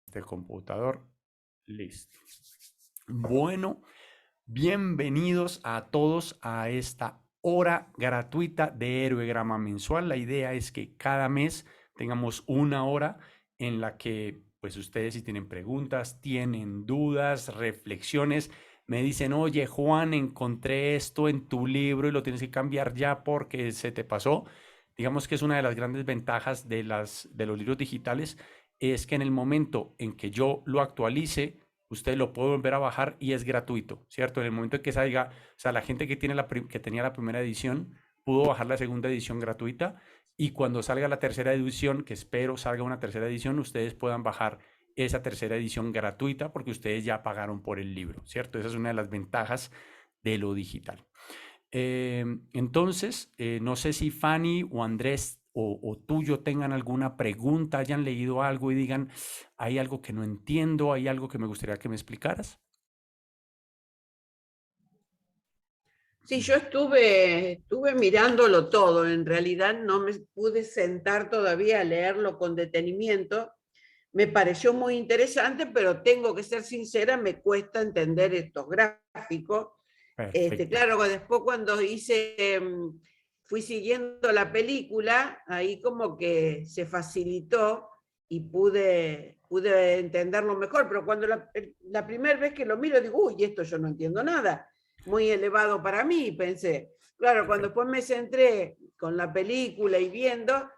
Este computador, listo. Bueno, bienvenidos a todos a esta hora gratuita de Héroegrama mensual. La idea es que cada mes tengamos una hora en la que, pues ustedes si tienen preguntas, tienen dudas, reflexiones, me dicen, oye Juan, encontré esto en tu libro y lo tienes que cambiar ya porque se te pasó. Digamos que es una de las grandes ventajas de los libros digitales, es que en el momento en que yo lo actualice, usted lo puede volver a bajar y es gratuito, ¿cierto? En el momento en que salga, o sea, la gente que, que tenía la primera edición pudo bajar la segunda edición gratuita, y cuando salga la tercera edición, que espero salga una tercera edición, ustedes puedan bajar esa tercera edición gratuita porque ustedes ya pagaron por el libro, ¿cierto? Esa es una de las ventajas de lo digital. Entonces, no sé si Fanny o Andrés o tuyo tengan alguna pregunta, hayan leído algo y digan, hay algo que no entiendo, hay algo que me gustaría que me explicaras. Sí, yo estuve mirándolo todo. En realidad no me pude sentar todavía a leerlo con detenimiento. Me pareció muy interesante, pero tengo que ser sincera, me cuesta entender estos gráficos. Perfecto. Claro, después cuando fui siguiendo la película, ahí como que se facilitó y pude entenderlo mejor, pero cuando la primera vez que lo miro digo, uy, esto yo no entiendo nada, muy elevado para mí, pensé. Claro, cuando Perfecto. después me centré con la película y viendo,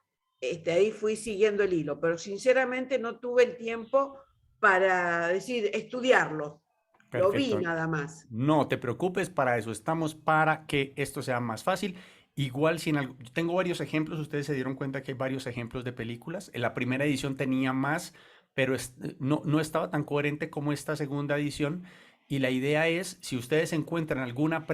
ahí fui siguiendo el hilo, pero sinceramente no tuve el tiempo para decir, estudiarlo, lo vi Perfecto. nada más. No te preocupes, para eso estamos, para que esto sea más fácil. Igual, si en algo, yo tengo varios ejemplos, ustedes se dieron cuenta que hay varios ejemplos de películas. En la primera edición tenía más, pero no estaba tan coherente como esta segunda edición. Y la idea es, si ustedes encuentran alguna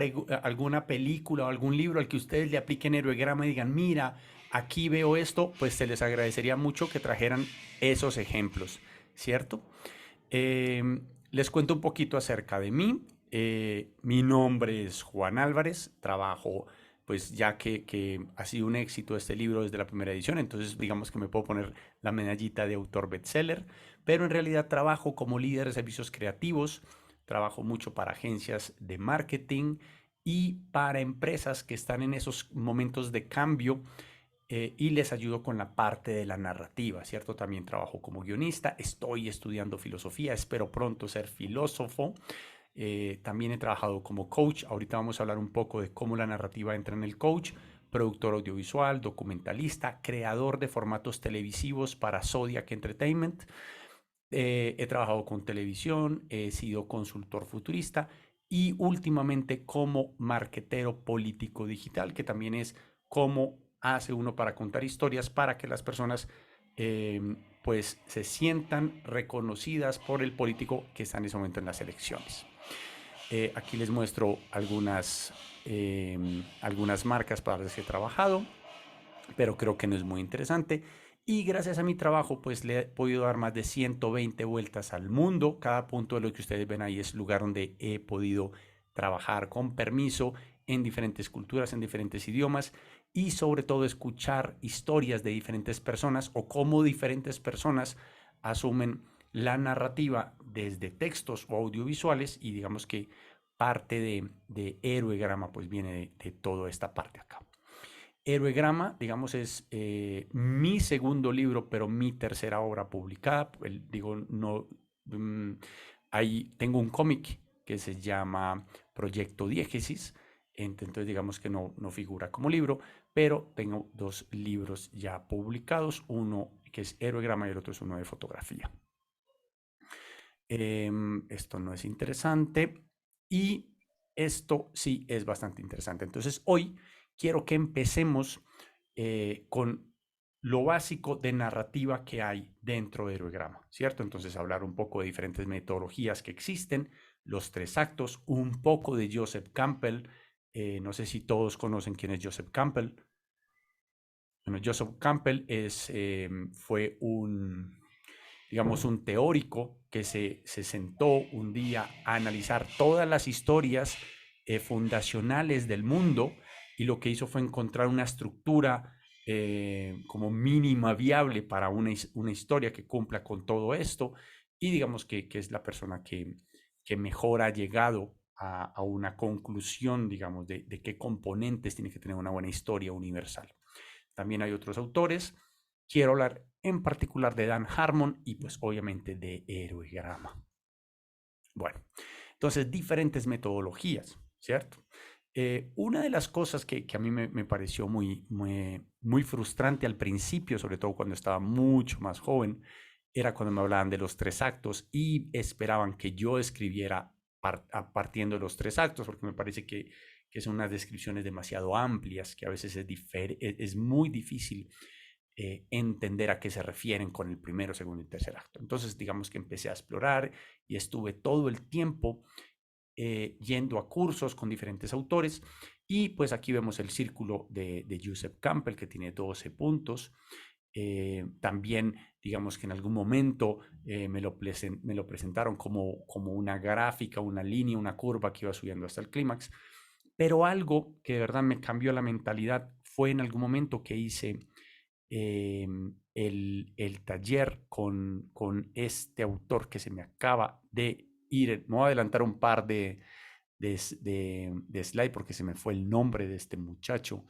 película o algún libro al que ustedes le apliquen Héroegrama y digan, mira, aquí veo esto, pues se les agradecería mucho que trajeran esos ejemplos, ¿cierto? Les cuento un poquito acerca de mí. Mi nombre es Juan Álvarez, trabajo, pues ya que ha sido un éxito este libro desde la primera edición, entonces digamos que me puedo poner la medallita de autor bestseller, pero en realidad trabajo como líder de servicios creativos, trabajo mucho para agencias de marketing y para empresas que están en esos momentos de cambio, y les ayudo con la parte de la narrativa, ¿cierto? También trabajo como guionista, estoy estudiando filosofía, espero pronto ser filósofo. También he trabajado como coach, ahorita vamos a hablar un poco de cómo la narrativa entra en el coach, productor audiovisual, documentalista, creador de formatos televisivos para Zodiac Entertainment. He trabajado con televisión, he sido consultor futurista y últimamente como marquetero político digital, que también es cómo hace uno para contar historias para que las personas eh, pues se sientan reconocidas por el político que está en ese momento en las elecciones. Aquí les muestro algunas marcas para las que he trabajado, pero creo que no es muy interesante. Y gracias a mi trabajo, pues le he podido dar más de 120 vueltas al mundo. Cada punto de lo que ustedes ven ahí es lugar donde he podido trabajar con permiso en diferentes culturas, en diferentes idiomas, y sobre todo escuchar historias de diferentes personas o cómo diferentes personas asumen la narrativa desde textos o audiovisuales, y digamos que parte de Héroegrama pues viene de toda esta parte acá. Héroegrama, digamos, es mi segundo libro, pero mi tercera obra publicada. Digo, no, mm, ahí tengo un cómic que se llama Proyecto Diégesis, entonces digamos que no figura como libro, pero tengo dos libros ya publicados, uno que es Héroegrama y el otro es uno de fotografía. Esto no es interesante y esto sí es bastante interesante. Entonces hoy quiero que empecemos con lo básico de narrativa que hay dentro de Héroegrama, ¿cierto? Entonces hablar un poco de diferentes metodologías que existen, los tres actos, un poco de Joseph Campbell. No sé si todos conocen quién es Joseph Campbell. Bueno, Joseph Campbell fue digamos, un teórico que se sentó un día a analizar todas las historias fundacionales del mundo, y lo que hizo fue encontrar una estructura como mínima viable para una historia que cumpla con todo esto, y digamos que es la persona que mejor ha llegado a una conclusión, digamos, de qué componentes tiene que tener una buena historia universal. También hay otros autores. Quiero hablar en particular de Dan Harmon y pues obviamente de Héroegrama. Bueno, entonces diferentes metodologías, ¿cierto? Una de las cosas que a mí me pareció muy frustrante al principio, sobre todo cuando estaba mucho más joven, era cuando me hablaban de los tres actos y esperaban que yo escribiera partiendo de los tres actos, porque me parece que son unas descripciones demasiado amplias, que a veces es muy difícil entender a qué se refieren con el primero, segundo y tercer acto. Entonces, digamos que empecé a explorar y estuve todo el tiempo yendo a cursos con diferentes autores. Y pues aquí vemos el círculo de Joseph Campbell, que tiene 12 puntos. También, digamos que en algún momento me lo presentaron como una gráfica, una línea, una curva que iba subiendo hasta el clímax. Pero algo que de verdad me cambió la mentalidad fue en algún momento que hice el taller con este autor que se me acaba de ir. Me voy a adelantar un par de slide porque se me fue el nombre de este muchacho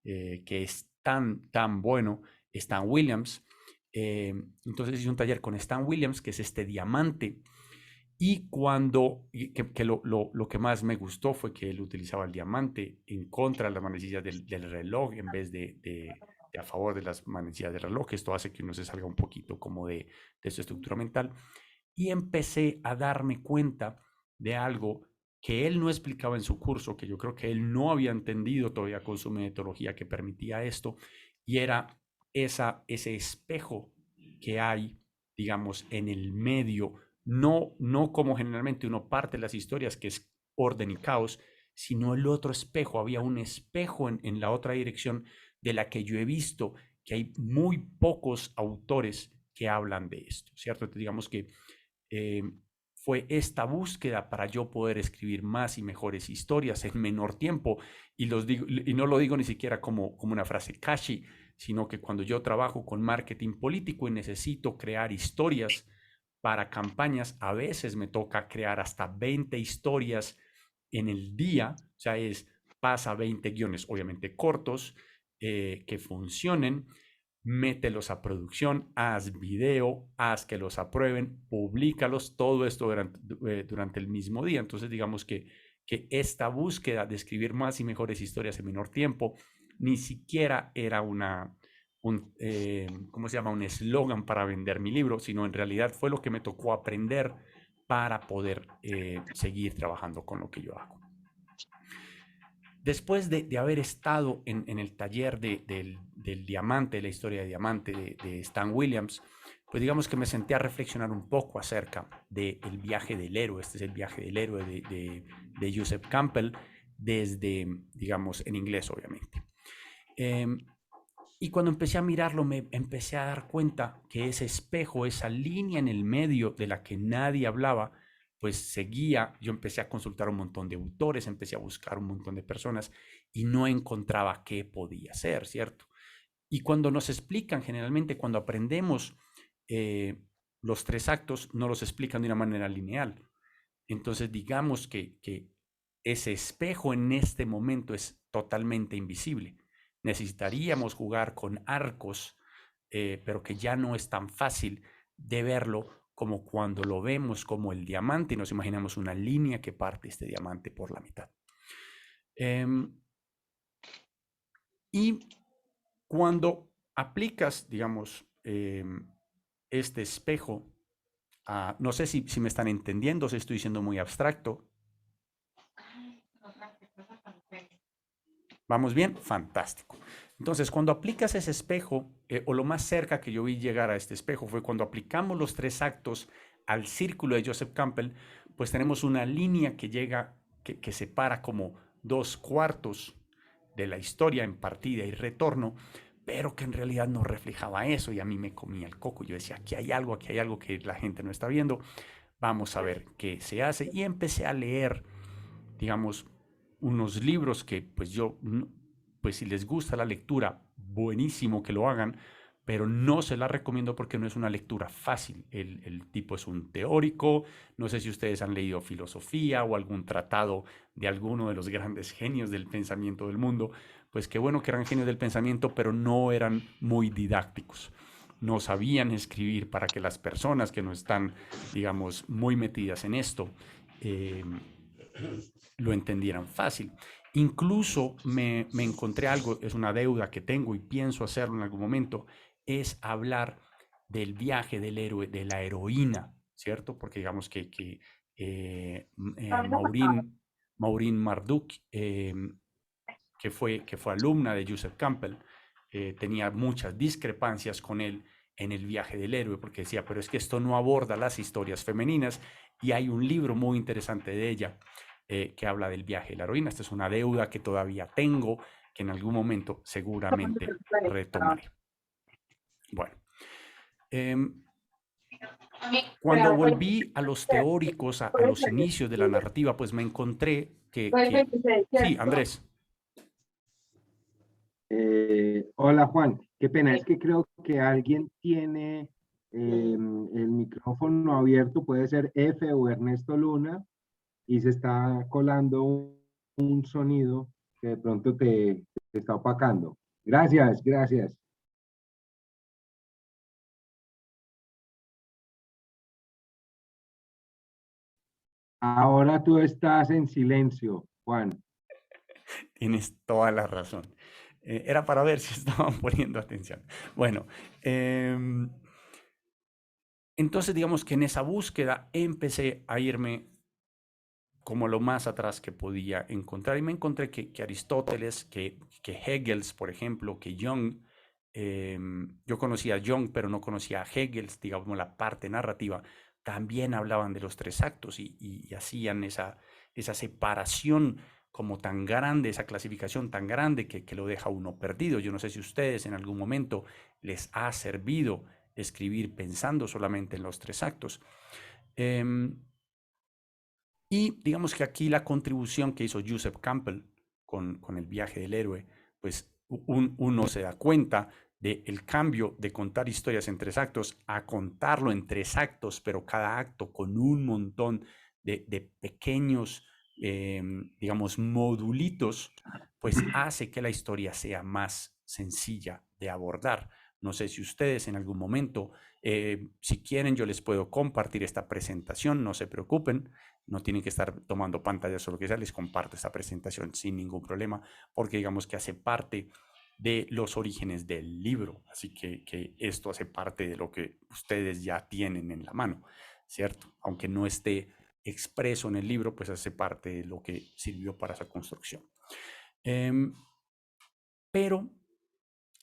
que es tan bueno, Stan Williams. Entonces hice un taller con Stan Williams, que es este diamante. Y lo que más me gustó fue que él utilizaba el diamante en contra de las manecillas del reloj en vez de a favor de las manecillas del reloj. Esto hace que uno se salga un poquito como de su estructura mental. Y empecé a darme cuenta de algo que él no explicaba en su curso, que yo creo que él no había entendido todavía con su metodología que permitía esto, y era ese espejo que hay, digamos, en el medio, no como generalmente uno parte las historias, que es orden y caos, sino el otro espejo. Había un espejo en la otra dirección de la que yo he visto que hay muy pocos autores que hablan de esto, ¿cierto? Entonces, digamos que eh, fue esta búsqueda para yo poder escribir más y mejores historias en menor tiempo. Y no lo digo ni siquiera como una frase catchy, sino que cuando yo trabajo con marketing político y necesito crear historias para campañas, a veces me toca crear hasta 20 historias en el día, o sea, pasa 20 guiones, obviamente cortos, que funcionen, mételos a producción, haz video, haz que los aprueben, públicalos, todo esto durante el mismo día. Entonces, digamos que esta búsqueda de escribir más y mejores historias en menor tiempo ni siquiera era ¿cómo se llama? Un eslogan para vender mi libro, sino en realidad fue lo que me tocó aprender para poder seguir trabajando con lo que yo hago. Después de haber estado en el taller del diamante, de la historia de diamante de Stan Williams, pues digamos que me senté a reflexionar un poco acerca del viaje del héroe. Este es el viaje del héroe de Joseph Campbell, desde, digamos, en inglés, obviamente. Y cuando empecé a mirarlo, me empecé a dar cuenta que ese espejo, esa línea en el medio de la que nadie hablaba, pues seguía. Yo empecé a consultar un montón de autores, empecé a buscar un montón de personas y no encontraba qué podía ser, ¿cierto? Y cuando nos explican, generalmente cuando aprendemos los tres actos, no los explican de una manera lineal. Entonces digamos que ese espejo en este momento es totalmente invisible. Necesitaríamos jugar con arcos, pero que ya no es tan fácil de verlo como cuando lo vemos como el diamante y nos imaginamos una línea que parte este diamante por la mitad. Y cuando aplicas, digamos, este espejo, no sé si me están entendiendo, si estoy siendo muy abstracto. ¿Vamos bien? Fantástico. Entonces, cuando aplicas ese espejo, o lo más cerca que yo vi llegar a este espejo fue cuando aplicamos los tres actos al círculo de Joseph Campbell, pues tenemos una línea que llega, que separa como 2/4 de la historia en partida y retorno, pero que en realidad no reflejaba eso y a mí me comía el coco. Yo decía, aquí hay algo que la gente no está viendo, vamos a ver qué se hace. Y empecé a leer, digamos, unos libros que pues yo, pues si les gusta la lectura, buenísimo que lo hagan, pero no se la recomiendo porque no es una lectura fácil. El tipo es un teórico, no sé si ustedes han leído filosofía o algún tratado de alguno de los grandes genios del pensamiento del mundo, pues qué bueno que eran genios del pensamiento, pero no eran muy didácticos. No sabían escribir para que las personas que no están, digamos, muy metidas en esto, eh, lo entendieran fácil. Incluso me encontré algo, es una deuda que tengo y pienso hacerlo en algún momento, es hablar del viaje del héroe, de la heroína, ¿cierto? Porque digamos que Maureen Marduk, que fue alumna de Joseph Campbell, tenía muchas discrepancias con él en el viaje del héroe, porque decía, pero es que esto no aborda las historias femeninas, y hay un libro muy interesante de ella que habla del viaje de la heroína. Esta es una deuda que todavía tengo, que en algún momento seguramente retomaré. Bueno, eh, cuando volví a los teóricos, a los inicios de la narrativa, pues me encontré Sí, Andrés. Hola Juan, qué pena, es que creo que alguien tiene el micrófono abierto, puede ser F o Ernesto Luna, y se está colando un sonido que de pronto te está opacando. Gracias, gracias. Ahora tú estás en silencio, Juan. Tienes toda la razón. Era para ver si estaban poniendo atención. Bueno, entonces digamos que en esa búsqueda empecé a irme como lo más atrás que podía encontrar, y me encontré que Aristóteles, que Hegel, por ejemplo, que Jung, yo conocía a Jung, pero no conocía a Hegel, digamos la parte narrativa, también hablaban de los tres actos y hacían esa separación como tan grande, esa clasificación tan grande que lo deja uno perdido. Yo no sé si ustedes en algún momento les ha servido escribir pensando solamente en los tres actos. Y digamos que aquí la contribución que hizo Joseph Campbell con el viaje del héroe, pues uno se da cuenta del cambio de contar historias en tres actos a contarlo en tres actos, pero cada acto con un montón de pequeños, digamos, modulitos, pues hace que la historia sea más sencilla de abordar. No sé si ustedes en algún momento, si quieren, yo les puedo compartir esta presentación, no se preocupen, no tienen que estar tomando pantallas o lo que sea, les comparto esta presentación sin ningún problema, porque digamos que hace parte de los orígenes del libro, así que esto hace parte de lo que ustedes ya tienen en la mano, ¿cierto? Aunque no esté expreso en el libro, pues hace parte de lo que sirvió para esa construcción. Pero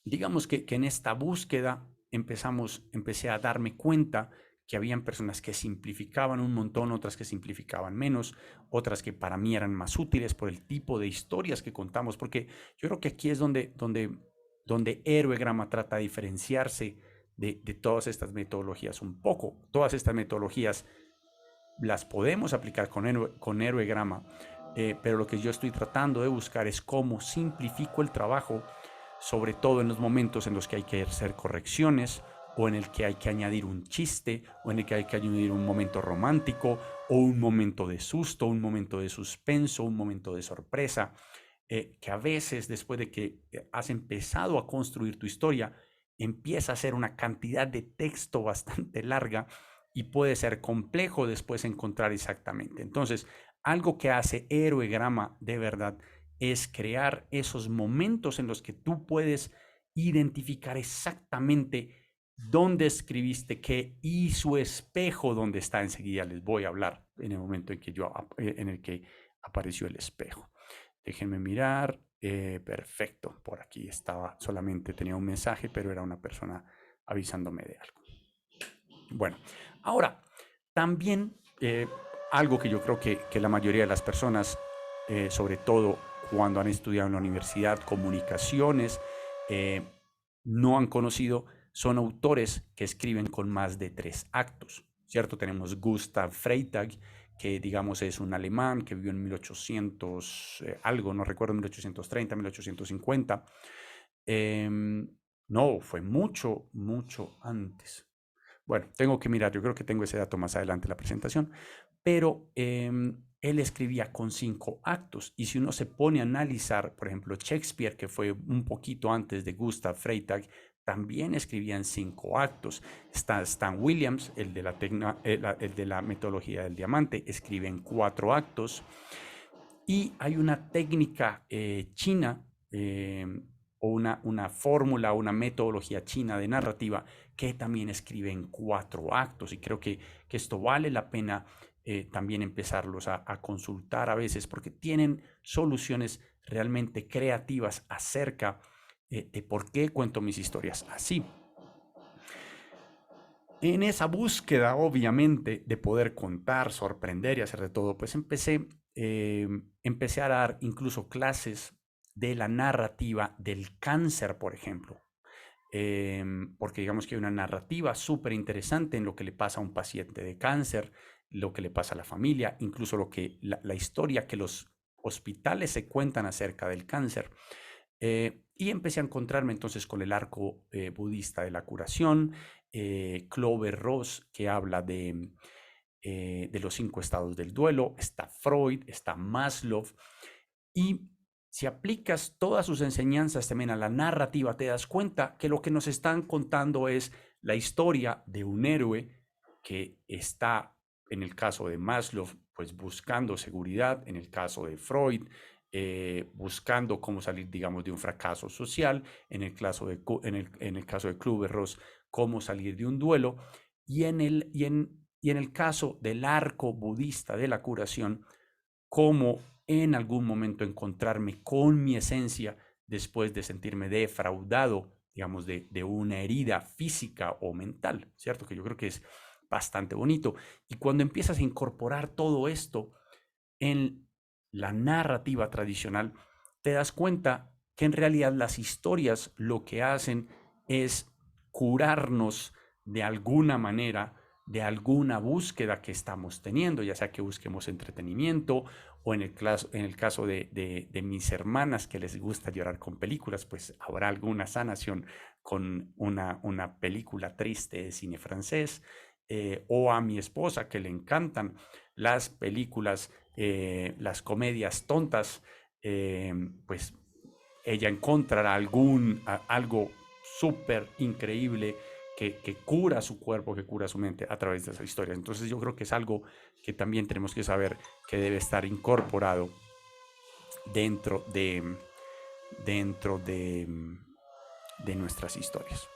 digamos que en esta búsqueda empecé a darme cuenta que habían personas que simplificaban un montón, otras que simplificaban menos, otras que para mí eran más útiles por el tipo de historias que contamos, porque yo creo que aquí es donde Héroegrama trata de diferenciarse de todas estas metodologías un poco. Todas estas metodologías las podemos aplicar con Héroegrama, pero lo que yo estoy tratando de buscar es cómo simplifico el trabajo, sobre todo en los momentos en los que hay que hacer correcciones, o en el que hay que añadir un chiste, o en el que hay que añadir un momento romántico, o un momento de susto, un momento de suspenso, un momento de sorpresa, que a veces después de que has empezado a construir tu historia, empieza a ser una cantidad de texto bastante larga y puede ser complejo después encontrar exactamente. Entonces, algo que hace Héroegrama de verdad es crear esos momentos en los que tú puedes identificar exactamente dónde escribiste qué y su espejo dónde está. Enseguida les voy a hablar en el momento en el que apareció el espejo. Déjenme mirar. Perfecto. Por aquí estaba, solamente tenía un mensaje, pero era una persona avisándome de algo. Bueno, ahora, también algo que yo creo que la mayoría de las personas, sobre todo cuando han estudiado en la universidad comunicaciones, no han conocido, son autores que escriben con más de 3 actos, ¿cierto? Tenemos Gustav Freytag, que digamos es un alemán que vivió en 1800 algo, no recuerdo, 1830, 1850. No, fue mucho, mucho antes. Bueno, tengo que mirar, yo creo que tengo ese dato más adelante en la presentación, pero él escribía con 5 actos y si uno se pone a analizar, por ejemplo, Shakespeare, que fue un poquito antes de Gustav Freytag, también escribía en 5 actos. Está Stan Williams, el de la metodología del diamante, escribe en 4 actos. Y hay una técnica china o una fórmula, una metodología china de narrativa que también escribe en 4 actos. Y creo que esto vale la pena también empezarlos a consultar a veces porque tienen soluciones realmente creativas acerca de por qué cuento mis historias así. En esa búsqueda, obviamente, de poder contar, sorprender y hacer de todo, pues empecé a dar incluso clases de la narrativa del cáncer, por ejemplo. Porque digamos que hay una narrativa súper interesante en lo que le pasa a un paciente de cáncer, lo que le pasa a la familia, incluso la historia que los hospitales se cuentan acerca del cáncer. Y empecé a encontrarme entonces con el arco budista de la curación, Kübler-Ross, que habla de los 5 estados del duelo, está Freud, está Maslow, y si aplicas todas sus enseñanzas también a la narrativa, te das cuenta que lo que nos están contando es la historia de un héroe que está, en el caso de Maslow, pues buscando seguridad, en el caso de Freud, buscando cómo salir, digamos, de un fracaso social, en el caso de Kübler-Ross, cómo salir de un duelo, y en el caso del arco budista de la curación, cómo en algún momento encontrarme con mi esencia después de sentirme defraudado, digamos, de una herida física o mental, ¿cierto? Que yo creo que es bastante bonito. Y cuando empiezas a incorporar todo esto en la narrativa tradicional, te das cuenta que en realidad las historias lo que hacen es curarnos de alguna manera, de alguna búsqueda que estamos teniendo, ya sea que busquemos entretenimiento o en el caso de mis hermanas que les gusta llorar con películas, pues habrá alguna sanación con una película triste de cine francés, o a mi esposa que le encantan las películas, las comedias tontas, pues ella encontrará algo súper increíble que cura su cuerpo, que cura su mente a través de esa historia. Entonces yo creo que es algo que también tenemos que saber que debe estar incorporado dentro de nuestras historias.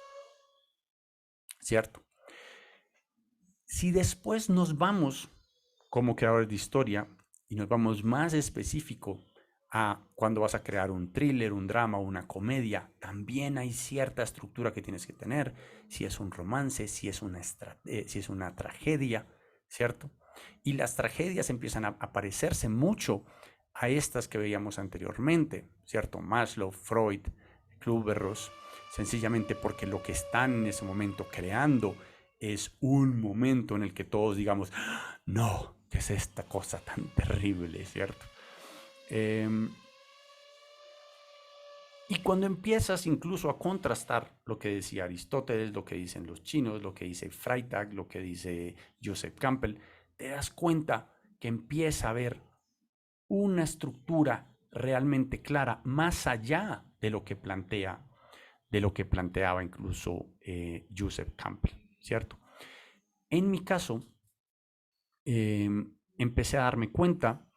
¿Cierto? Si después nos vamos como creadores de historia y nos vamos más específico a cuando vas a crear un thriller, un drama o una comedia, también hay cierta estructura que tienes que tener, si es un romance, si es una tragedia, ¿cierto? Y las tragedias empiezan a parecerse mucho a estas que veíamos anteriormente, ¿cierto? Maslow, Freud, Kübler-Ross, sencillamente porque lo que están en ese momento creando es un momento en el que todos digamos, no, ¿qué es esta cosa tan terrible, ¿cierto? Y cuando empiezas incluso a contrastar lo que decía Aristóteles, lo que dicen los chinos, lo que dice Freytag, lo que dice Joseph Campbell, te das cuenta que empieza a haber una estructura realmente clara más allá de lo que planteaba incluso Joseph Campbell, ¿cierto? En mi caso, empecé a darme cuenta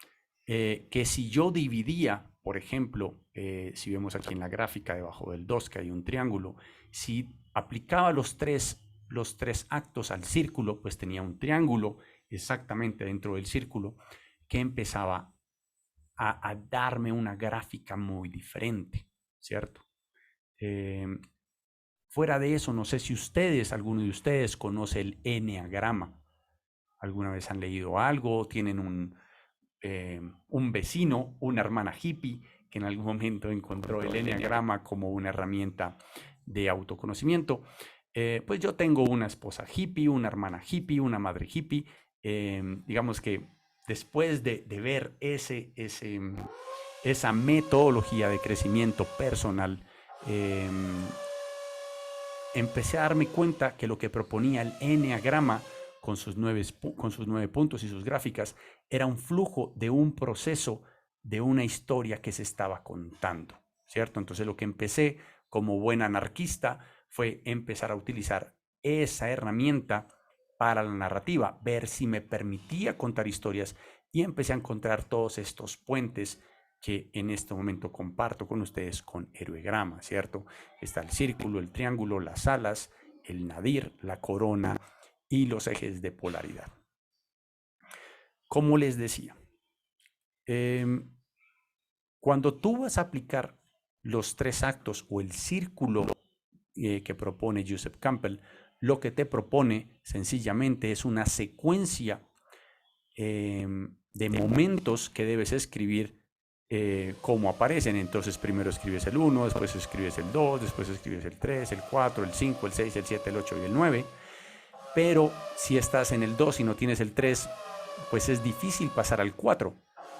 que si yo dividía, por ejemplo, si vemos aquí en la gráfica debajo del 2 que hay un triángulo, si aplicaba los tres actos al círculo, pues tenía un triángulo exactamente dentro del círculo que empezaba a darme una gráfica muy diferente, ¿cierto? Fuera de eso, no sé si alguno de ustedes conoce el eneagrama. ¿Alguna vez han leído algo? ¿Tienen un vecino, una hermana hippie que en algún momento encontró el eneagrama como una herramienta de autoconocimiento? Pues yo tengo una esposa hippie, una hermana hippie, una madre hippie. Digamos que después de ver esa metodología de crecimiento personal, empecé a darme cuenta que lo que proponía el eneagrama con sus 9 puntos y sus gráficas era un flujo de un proceso, de una historia que se estaba contando, ¿cierto? Entonces lo que empecé como buen anarquista fue empezar a utilizar esa herramienta para la narrativa, ver si me permitía contar historias, y empecé a encontrar todos estos puentes que en este momento comparto con ustedes con Héroegrama, ¿cierto? Está el círculo, el triángulo, las alas, el nadir, la corona y los ejes de polaridad. Como les decía, cuando tú vas a aplicar los 3 actos o el círculo que propone Joseph Campbell, lo que te propone sencillamente es una secuencia de momentos que debes escribir como aparecen. Entonces primero escribes el 1, después escribes el 2, después escribes el 3, el 4, el 5, el 6, el 7, el 8 y el 9. Pero si estás en el 2 y no tienes el 3, pues es difícil pasar al 4,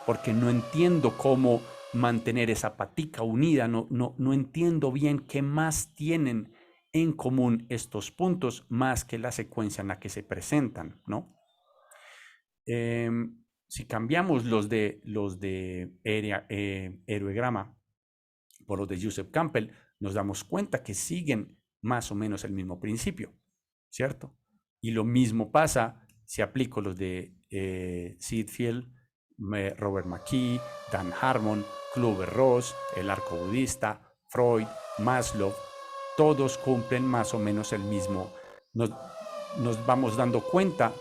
porque no entiendo cómo mantener esa patica unida, no entiendo bien qué más tienen en común estos puntos más que la secuencia en la que se presentan, ¿no? Si cambiamos los de Héroegrama por los de Joseph Campbell, nos damos cuenta que siguen más o menos el mismo principio, ¿cierto? Y lo mismo pasa si aplico los de Seedfield, Robert McKee, Dan Harmon, Kübler-Ross, el arco budista, Freud, Maslow, todos cumplen más o menos el mismo. Nos vamos dando cuenta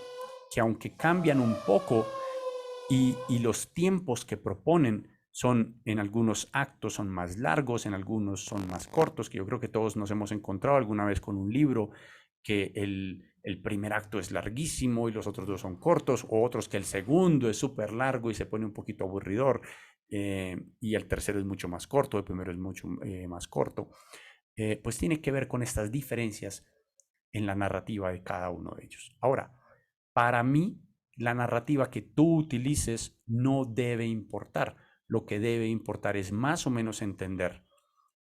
que aunque cambian un poco y los tiempos que proponen son, en algunos actos son más largos, en algunos son más cortos, que yo creo que todos nos hemos encontrado alguna vez con un libro que el primer acto es larguísimo y los otros 2 son cortos, o otros que el segundo es súper largo y se pone un poquito aburridor, y el tercero es mucho más corto, el primero es mucho más corto. Pues tiene que ver con estas diferencias en la narrativa de cada uno de ellos. Ahora, para mí, la narrativa que tú utilices no debe importar. Lo que debe importar es más o menos entender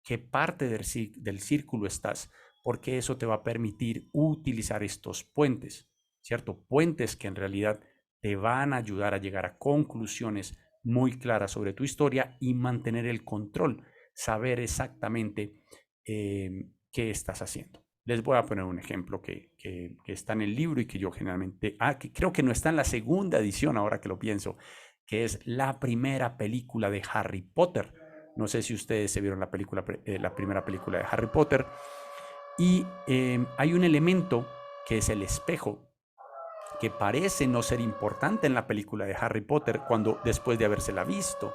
qué parte del círculo estás, porque eso te va a permitir utilizar estos puentes, ¿cierto? Puentes que en realidad te van a ayudar a llegar a conclusiones muy claras sobre tu historia y mantener el control, saber exactamente qué estás haciendo. Les voy a poner un ejemplo que está en el libro y que yo generalmente, que creo que no está en la segunda edición ahora que lo pienso, que es la primera película de Harry Potter. No sé si ustedes se vieron la primera película de Harry Potter. Y hay un elemento que es el espejo, que parece no ser importante en la película de Harry Potter después de habérsela visto.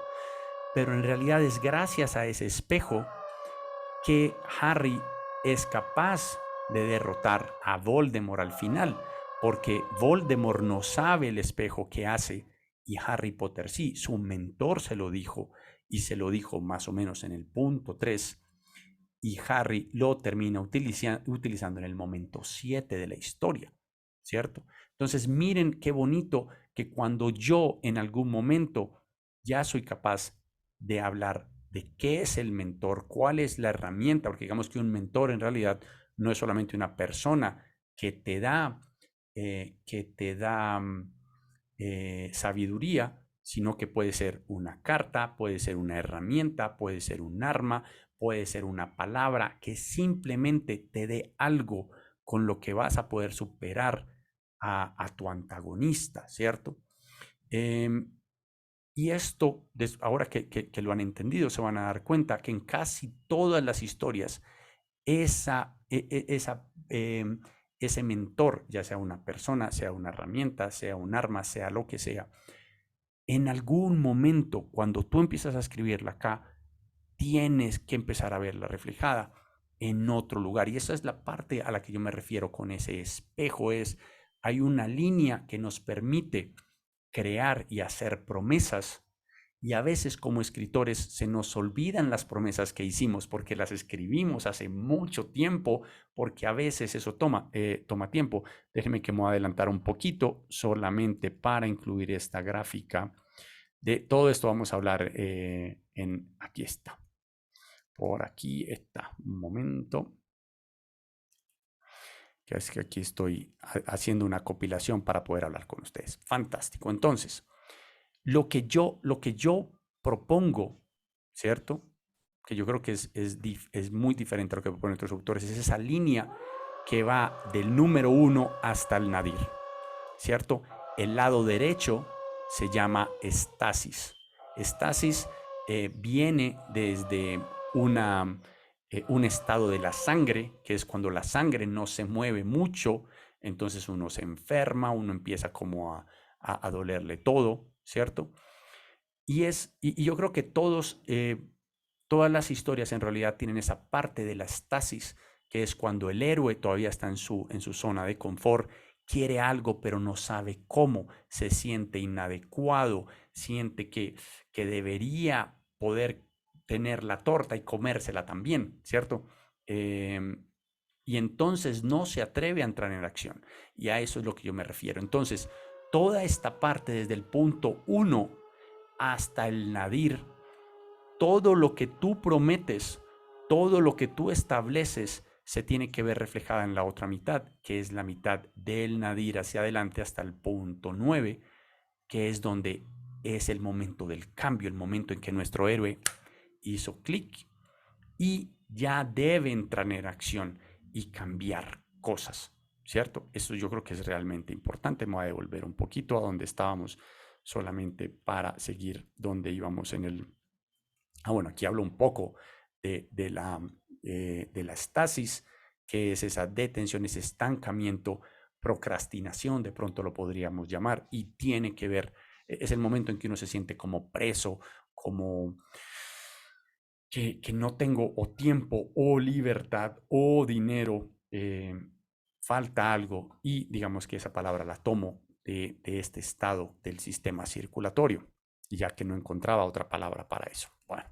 Pero en realidad es gracias a ese espejo que Harry es capaz de derrotar a Voldemort al final, porque Voldemort no sabe el espejo que hace y Harry Potter sí, su mentor se lo dijo, y se lo dijo más o menos en el punto 3, y Harry lo termina utilizando en el momento 7 de la historia, ¿cierto? Entonces miren qué bonito que cuando yo en algún momento ya soy capaz de hablar de qué es el mentor, cuál es la herramienta, porque digamos que un mentor en realidad no es solamente una persona que te da sabiduría, sino que puede ser una carta, puede ser una herramienta, puede ser un arma, puede ser una palabra que simplemente te dé algo con lo que vas a poder superar a tu antagonista, ¿cierto? Y esto, ahora que lo han entendido, se van a dar cuenta que en casi todas las historias, ese mentor, ya sea una persona, sea una herramienta, sea un arma, sea lo que sea, en algún momento, cuando tú empiezas a escribirla acá, tienes que empezar a verla reflejada en otro lugar. Y esa es la parte a la que yo me refiero con ese espejo. Hay una línea que nos permite crear y hacer promesas, y a veces como escritores se nos olvidan las promesas que hicimos porque las escribimos hace mucho tiempo, porque a veces eso toma tiempo. Déjenme que me voy a adelantar un poquito solamente para incluir esta gráfica. De todo esto vamos a hablar aquí está. Por aquí está. Un momento. que es que aquí estoy haciendo una compilación para poder hablar con ustedes. Fantástico. Entonces, lo que yo propongo, ¿cierto? Que yo creo que es muy diferente a lo que proponen otros autores, es esa línea que va del número 1 hasta el nadir, ¿cierto? El lado derecho se llama estasis. Estasis viene desde un estado de la sangre, que es cuando la sangre no se mueve mucho, entonces uno se enferma, uno empieza como a dolerle todo, ¿cierto? Y yo creo que todas las historias en realidad tienen esa parte de la estasis, que es cuando el héroe todavía está en su zona de confort, quiere algo pero no sabe cómo, se siente inadecuado, siente que debería poder tener la torta y comérsela también, ¿cierto? Y entonces no se atreve a entrar en acción. Y a eso es lo que yo me refiero. Entonces, toda esta parte desde el punto 1 hasta el nadir, todo lo que tú prometes, todo lo que tú estableces, se tiene que ver reflejada en la otra mitad, que es la mitad del nadir hacia adelante hasta el punto 9, que es donde es el momento del cambio, el momento en que nuestro héroe hizo clic y ya debe entrar en acción y cambiar cosas, ¿cierto? Eso yo creo que es realmente importante. Me voy a devolver un poquito a donde estábamos solamente para seguir donde íbamos en el... bueno, aquí hablo un poco de la estasis, que es esa detención, ese estancamiento, procrastinación, de pronto lo podríamos llamar, y tiene que ver, es el momento en que uno se siente como preso, como que no tengo o tiempo o libertad o dinero, falta algo, y digamos que esa palabra la tomo de este estado del sistema circulatorio, ya que no encontraba otra palabra para eso. Bueno,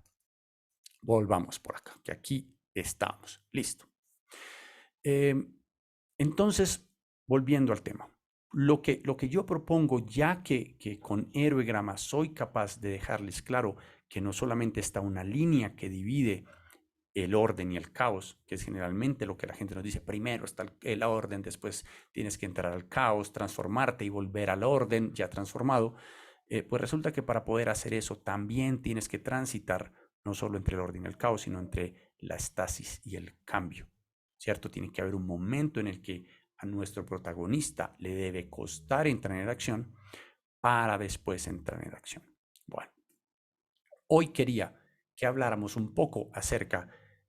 volvamos por acá, que aquí estamos. Listo. Entonces, volviendo al tema, lo que yo propongo, ya que con Héroegrama soy capaz de dejarles claro que no solamente está una línea que divide el orden y el caos, que es generalmente lo que la gente nos dice, primero está el orden, después tienes que entrar al caos, transformarte y volver al orden ya transformado, pues resulta que para poder hacer eso también tienes que transitar no solo entre el orden y el caos, sino entre la estasis y el cambio, ¿cierto? Tiene que haber un momento en el que a nuestro protagonista le debe costar entrar en acción para después entrar en acción. Bueno, hoy quería que habláramos un poco acerca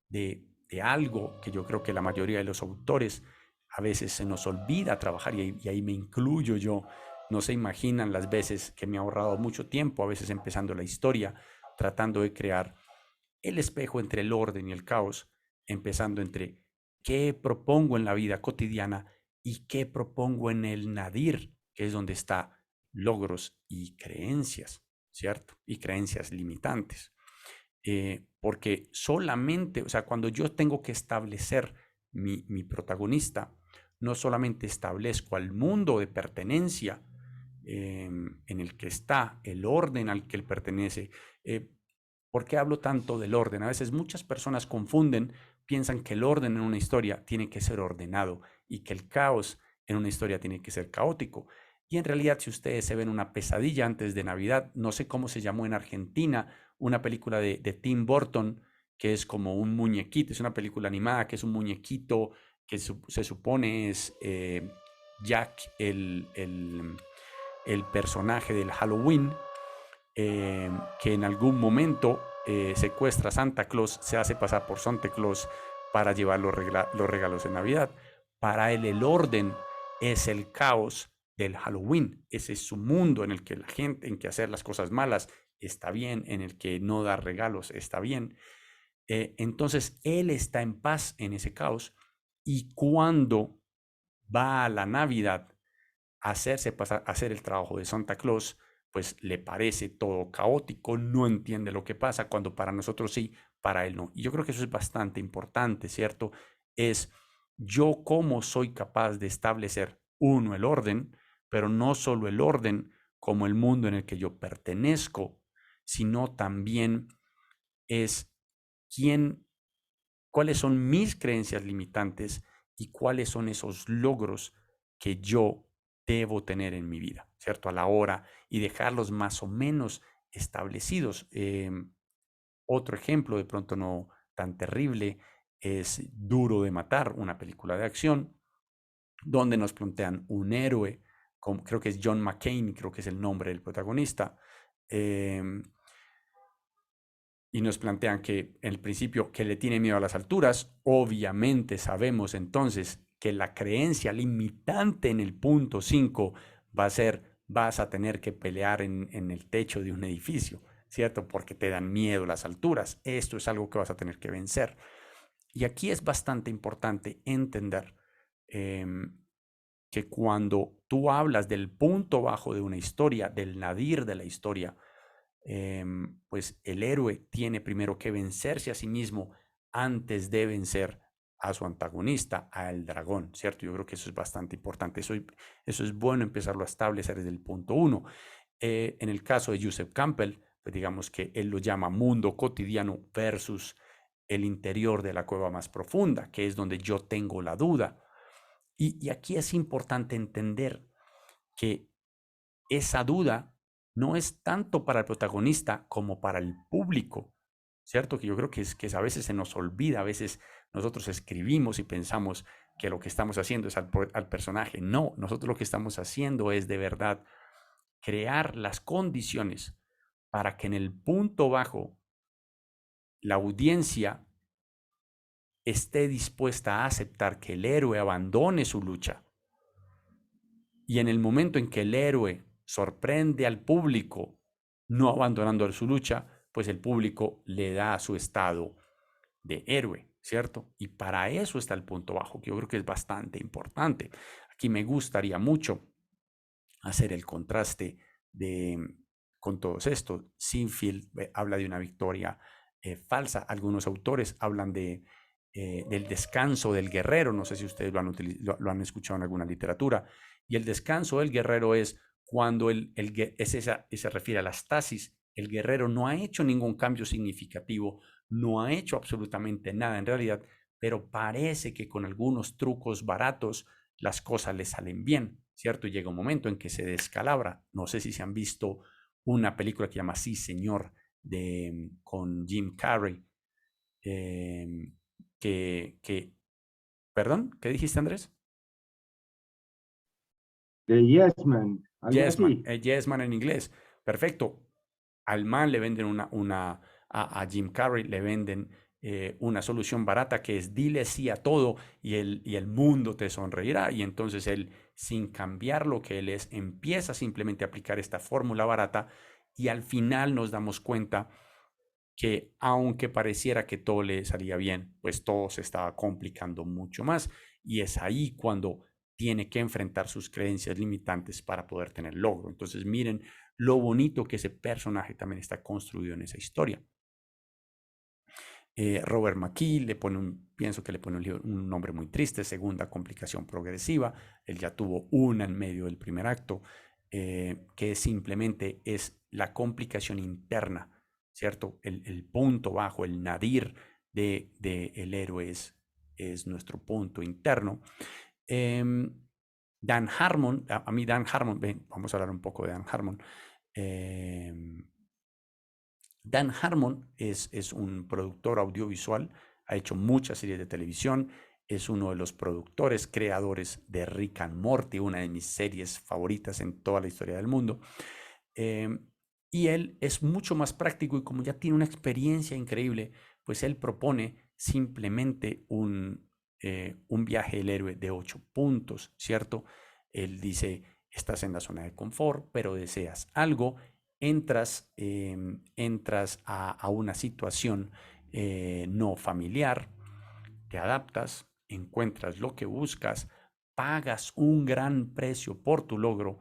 de algo que yo creo que la mayoría de los autores a veces se nos olvida trabajar, y ahí me incluyo yo. No se imaginan las veces que me ha ahorrado mucho tiempo, a veces empezando la historia, tratando de crear el espejo entre el orden y el caos, empezando entre qué propongo en la vida cotidiana y qué propongo en el nadir, que es donde está logros y creencias, ¿cierto? Y creencias limitantes. Porque solamente, o sea, cuando yo tengo que establecer mi protagonista, no solamente establezco al mundo de pertenencia en el que está, el orden al que él pertenece. ¿Por qué hablo tanto del orden? A veces muchas personas confunden, piensan que el orden en una historia tiene que ser ordenado y que el caos en una historia tiene que ser caótico. Y en realidad, si ustedes se ven Una pesadilla antes de Navidad, no sé cómo se llamó en Argentina, una película de Tim Burton, que es como un muñequito, es una película animada, que es un muñequito que se supone es Jack, el personaje del Halloween, que en algún momento secuestra a Santa Claus, se hace pasar por Santa Claus para llevar los regalos de Navidad. Para él el orden es el caos del Halloween. Ese es su mundo en el que la gente, en que hacer las cosas malas está bien, en el que no dar regalos está bien. Entonces él está en paz en ese caos, y cuando va a la Navidad a hacerse pasar, a hacer el trabajo de Santa Claus, pues le parece todo caótico, no entiende lo que pasa, cuando para nosotros sí, para él no. Y yo creo que eso es bastante importante, ¿cierto? Es yo cómo soy capaz de establecer, uno, el orden, pero no solo el orden como el mundo en el que yo pertenezco, sino también es cuáles son mis creencias limitantes y cuáles son esos logros que yo debo tener en mi vida, ¿cierto? A la hora y dejarlos más o menos establecidos. Otro ejemplo, de pronto no tan terrible, es Duro de Matar, una película de acción, donde nos plantean un héroe, creo que es John McClane, creo que es el nombre del protagonista, y nos plantean que en el principio que le tiene miedo a las alturas. Obviamente sabemos entonces que la creencia limitante en el punto 5 va a ser: vas a tener que pelear en el techo de un edificio, ¿cierto? Porque te dan miedo las alturas. Esto es algo que vas a tener que vencer. Y aquí es bastante importante entender que cuando tú hablas del punto bajo de una historia, del nadir de la historia, pues el héroe tiene primero que vencerse a sí mismo antes de vencer a su antagonista, al dragón, ¿cierto? Yo creo que eso es bastante importante. Eso es bueno empezarlo a establecer desde el punto 1. En el caso de Joseph Campbell, pues digamos que él lo llama mundo cotidiano versus el interior de la cueva más profunda, que es donde yo tengo la duda. Y aquí es importante entender que esa duda no es tanto para el protagonista como para el público, ¿cierto? Que yo creo que a veces se nos olvida, a veces nosotros escribimos y pensamos que lo que estamos haciendo es al personaje. No, nosotros lo que estamos haciendo es de verdad crear las condiciones para que en el punto bajo la audiencia esté dispuesta a aceptar que el héroe abandone su lucha. Y en el momento en que el héroe sorprende al público no abandonando su lucha, pues el público le da su estado de héroe, ¿cierto? Y para eso está el punto bajo, que yo creo que es bastante importante. Aquí me gustaría mucho hacer el contraste con todos estos. Sinfield habla de una victoria falsa. Algunos autores hablan del descanso del guerrero. No sé si ustedes lo han escuchado en alguna literatura. Y el descanso del guerrero es cuando se refiere a la stasis. El guerrero no ha hecho ningún cambio significativo, no ha hecho absolutamente nada en realidad, pero parece que con algunos trucos baratos las cosas le salen bien, ¿cierto? Y llega un momento en que se descalabra. No sé si se han visto una película que se llama Sí, Señor, con Jim Carrey, perdón, ¿qué dijiste, Andrés? De Yes Man, algo Yes Man, así. Yes Man en inglés. Perfecto. Al man le venden a Jim Carrey le venden una solución barata que es: dile sí a todo y el mundo te sonreirá. Y entonces él, sin cambiar lo que él es, empieza simplemente a aplicar esta fórmula barata, y al final nos damos cuenta que aunque pareciera que todo le salía bien, pues todo se estaba complicando mucho más. Y es ahí cuando tiene que enfrentar sus creencias limitantes para poder tener logro. Entonces miren lo bonito que ese personaje también está construido en esa historia. Robert McKee pienso que le pone un nombre muy triste: segunda complicación progresiva. Él ya tuvo una en medio del primer acto, que simplemente es la complicación interna, ¿cierto? El punto bajo, el nadir el héroe es nuestro punto interno. Dan Harmon, a mí Dan Harmon, vamos a hablar un poco de Dan Harmon. Dan Harmon es un productor audiovisual, ha hecho muchas series de televisión, es uno de los productores, creadores de Rick and Morty, una de mis series favoritas en toda la historia del mundo. Y él es mucho más práctico, y como ya tiene una experiencia increíble, pues él propone simplemente un viaje del héroe de 8 puntos, ¿cierto? Él dice: estás en la zona de confort, pero deseas algo. Entras a una situación no familiar, te adaptas, encuentras lo que buscas, pagas un gran precio por tu logro,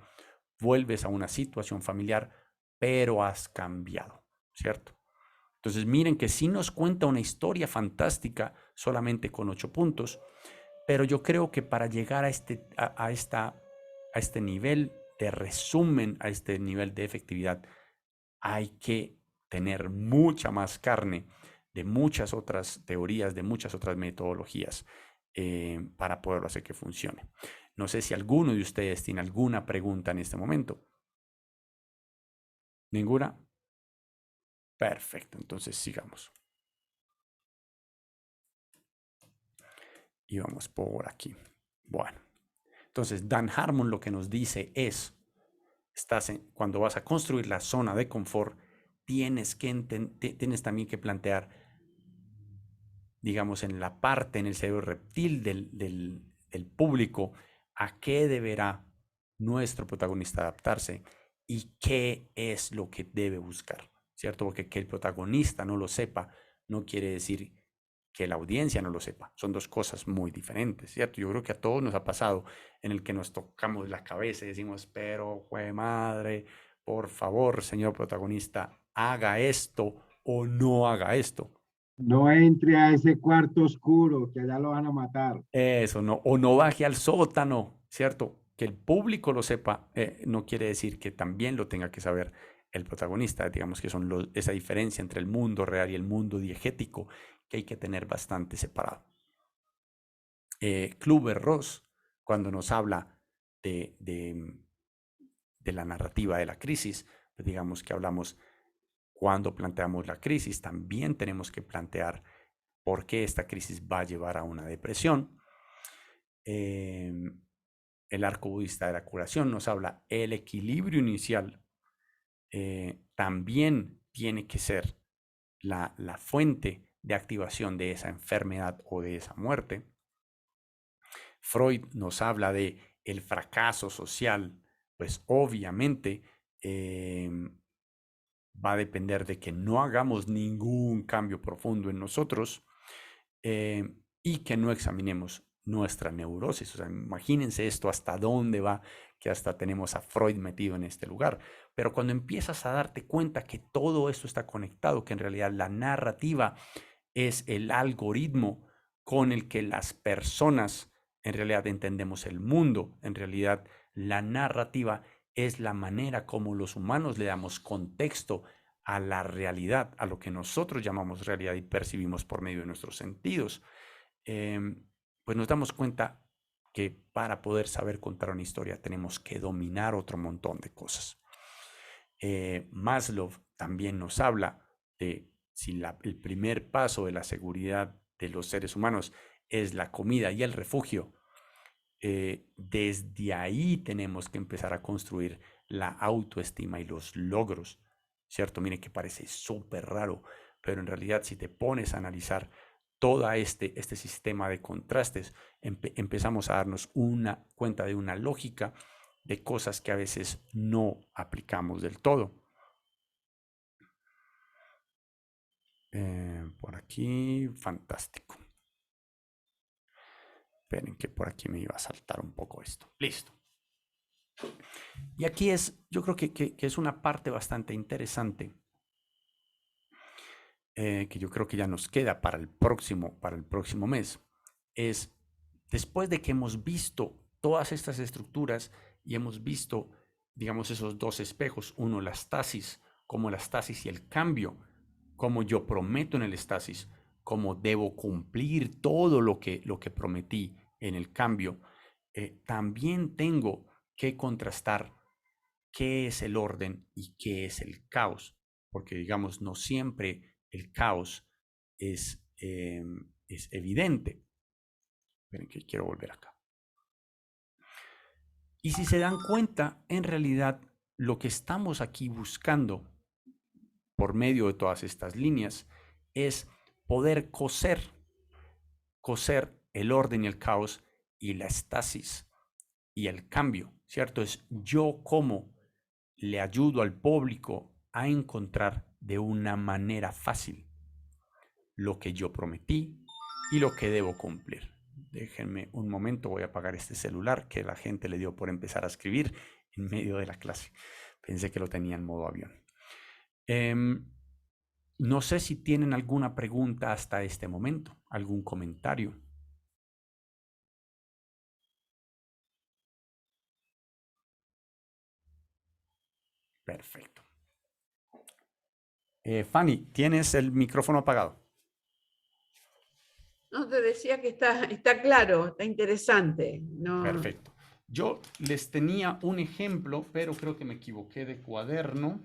vuelves a una situación familiar, pero has cambiado, ¿cierto? Entonces miren que sí nos cuenta una historia fantástica solamente con 8 puntos, pero yo creo que para llegar a este nivel de resumen, a este nivel de efectividad, hay que tener mucha más carne de muchas otras teorías, de muchas otras metodologías. para poderlo hacer que funcione. No sé si alguno de ustedes tiene alguna pregunta en este momento. ¿Ninguna? Perfecto, entonces sigamos. Y vamos por aquí. Bueno, entonces Dan Harmon lo que nos dice es, cuando vas a construir la zona de confort, tienes también que plantear, digamos, en la parte, en el cerebro reptil del público, a qué deberá nuestro protagonista adaptarse y qué es lo que debe buscar, ¿cierto? Porque que el protagonista no lo sepa no quiere decir que la audiencia no lo sepa. Son dos cosas muy diferentes, ¿cierto? Yo creo que a todos nos ha pasado en el que nos tocamos la cabeza y decimos, pero, jue madre, por favor, señor protagonista, haga esto o no haga esto. No entre a ese cuarto oscuro, que allá lo van a matar. Eso, no, o no baje al sótano, ¿cierto? Que el público lo sepa, no quiere decir que también lo tenga que saber el protagonista. Digamos que son esa diferencia entre el mundo real y el mundo diegético que hay que tener bastante separado. Kübler-Ross, cuando nos habla de la narrativa de la crisis, pues digamos que hablamos cuando planteamos la crisis, también tenemos que plantear por qué esta crisis va a llevar a una depresión. El arco budista de la curación nos habla el equilibrio inicial también tiene que ser la fuente de activación de esa enfermedad o de esa muerte. Freud nos habla de el fracaso social, pues obviamente va a depender de que no hagamos ningún cambio profundo en nosotros y que no examinemos nuestra neurosis. O sea, imagínense esto hasta dónde va, que hasta tenemos a Freud metido en este lugar. Pero cuando empiezas a darte cuenta que todo esto está conectado, que en realidad la narrativa es el algoritmo con el que las personas en realidad entendemos el mundo, en realidad la narrativa es la manera como los humanos le damos contexto a la realidad, a lo que nosotros llamamos realidad y percibimos por medio de nuestros sentidos. Pues nos damos cuenta que para poder saber contar una historia tenemos que dominar otro montón de cosas. Maslow también nos habla de si el primer paso de la seguridad de los seres humanos es la comida y el refugio, desde ahí tenemos que empezar a construir la autoestima y los logros, ¿cierto? Miren que parece súper raro, pero en realidad si te pones a analizar todo este sistema de contrastes, empezamos a darnos una cuenta de una lógica de cosas que a veces no aplicamos del todo. Por aquí, fantástico. Esperen que por aquí me iba a saltar un poco esto. Listo. Y aquí yo creo que es una parte bastante interesante que yo creo que ya nos queda para el próximo mes. Es después de que hemos visto todas estas estructuras y hemos visto, digamos, esos dos espejos, uno la estasis, como la estasis y el cambio, como yo prometo en el estasis, como debo cumplir todo lo que prometí en el cambio, también tengo que contrastar qué es el orden y qué es el caos, porque digamos, no siempre el caos es evidente. Esperen que quiero volver acá. Y si se dan cuenta, en realidad lo que estamos aquí buscando por medio de todas estas líneas es poder coser el orden y el caos y la estasis y el cambio, ¿cierto? Es yo cómo le ayudo al público a encontrar de una manera fácil lo que yo prometí y lo que debo cumplir. Déjenme un momento, voy a apagar este celular que la gente le dio por empezar a escribir en medio de la clase. Pensé que lo tenía en modo avión. No sé si tienen alguna pregunta hasta este momento, algún comentario. Perfecto. Fanny, ¿tienes el micrófono apagado? No, te decía que está claro, está interesante. No, Perfecto. Yo les tenía un ejemplo, pero creo que me equivoqué de cuaderno.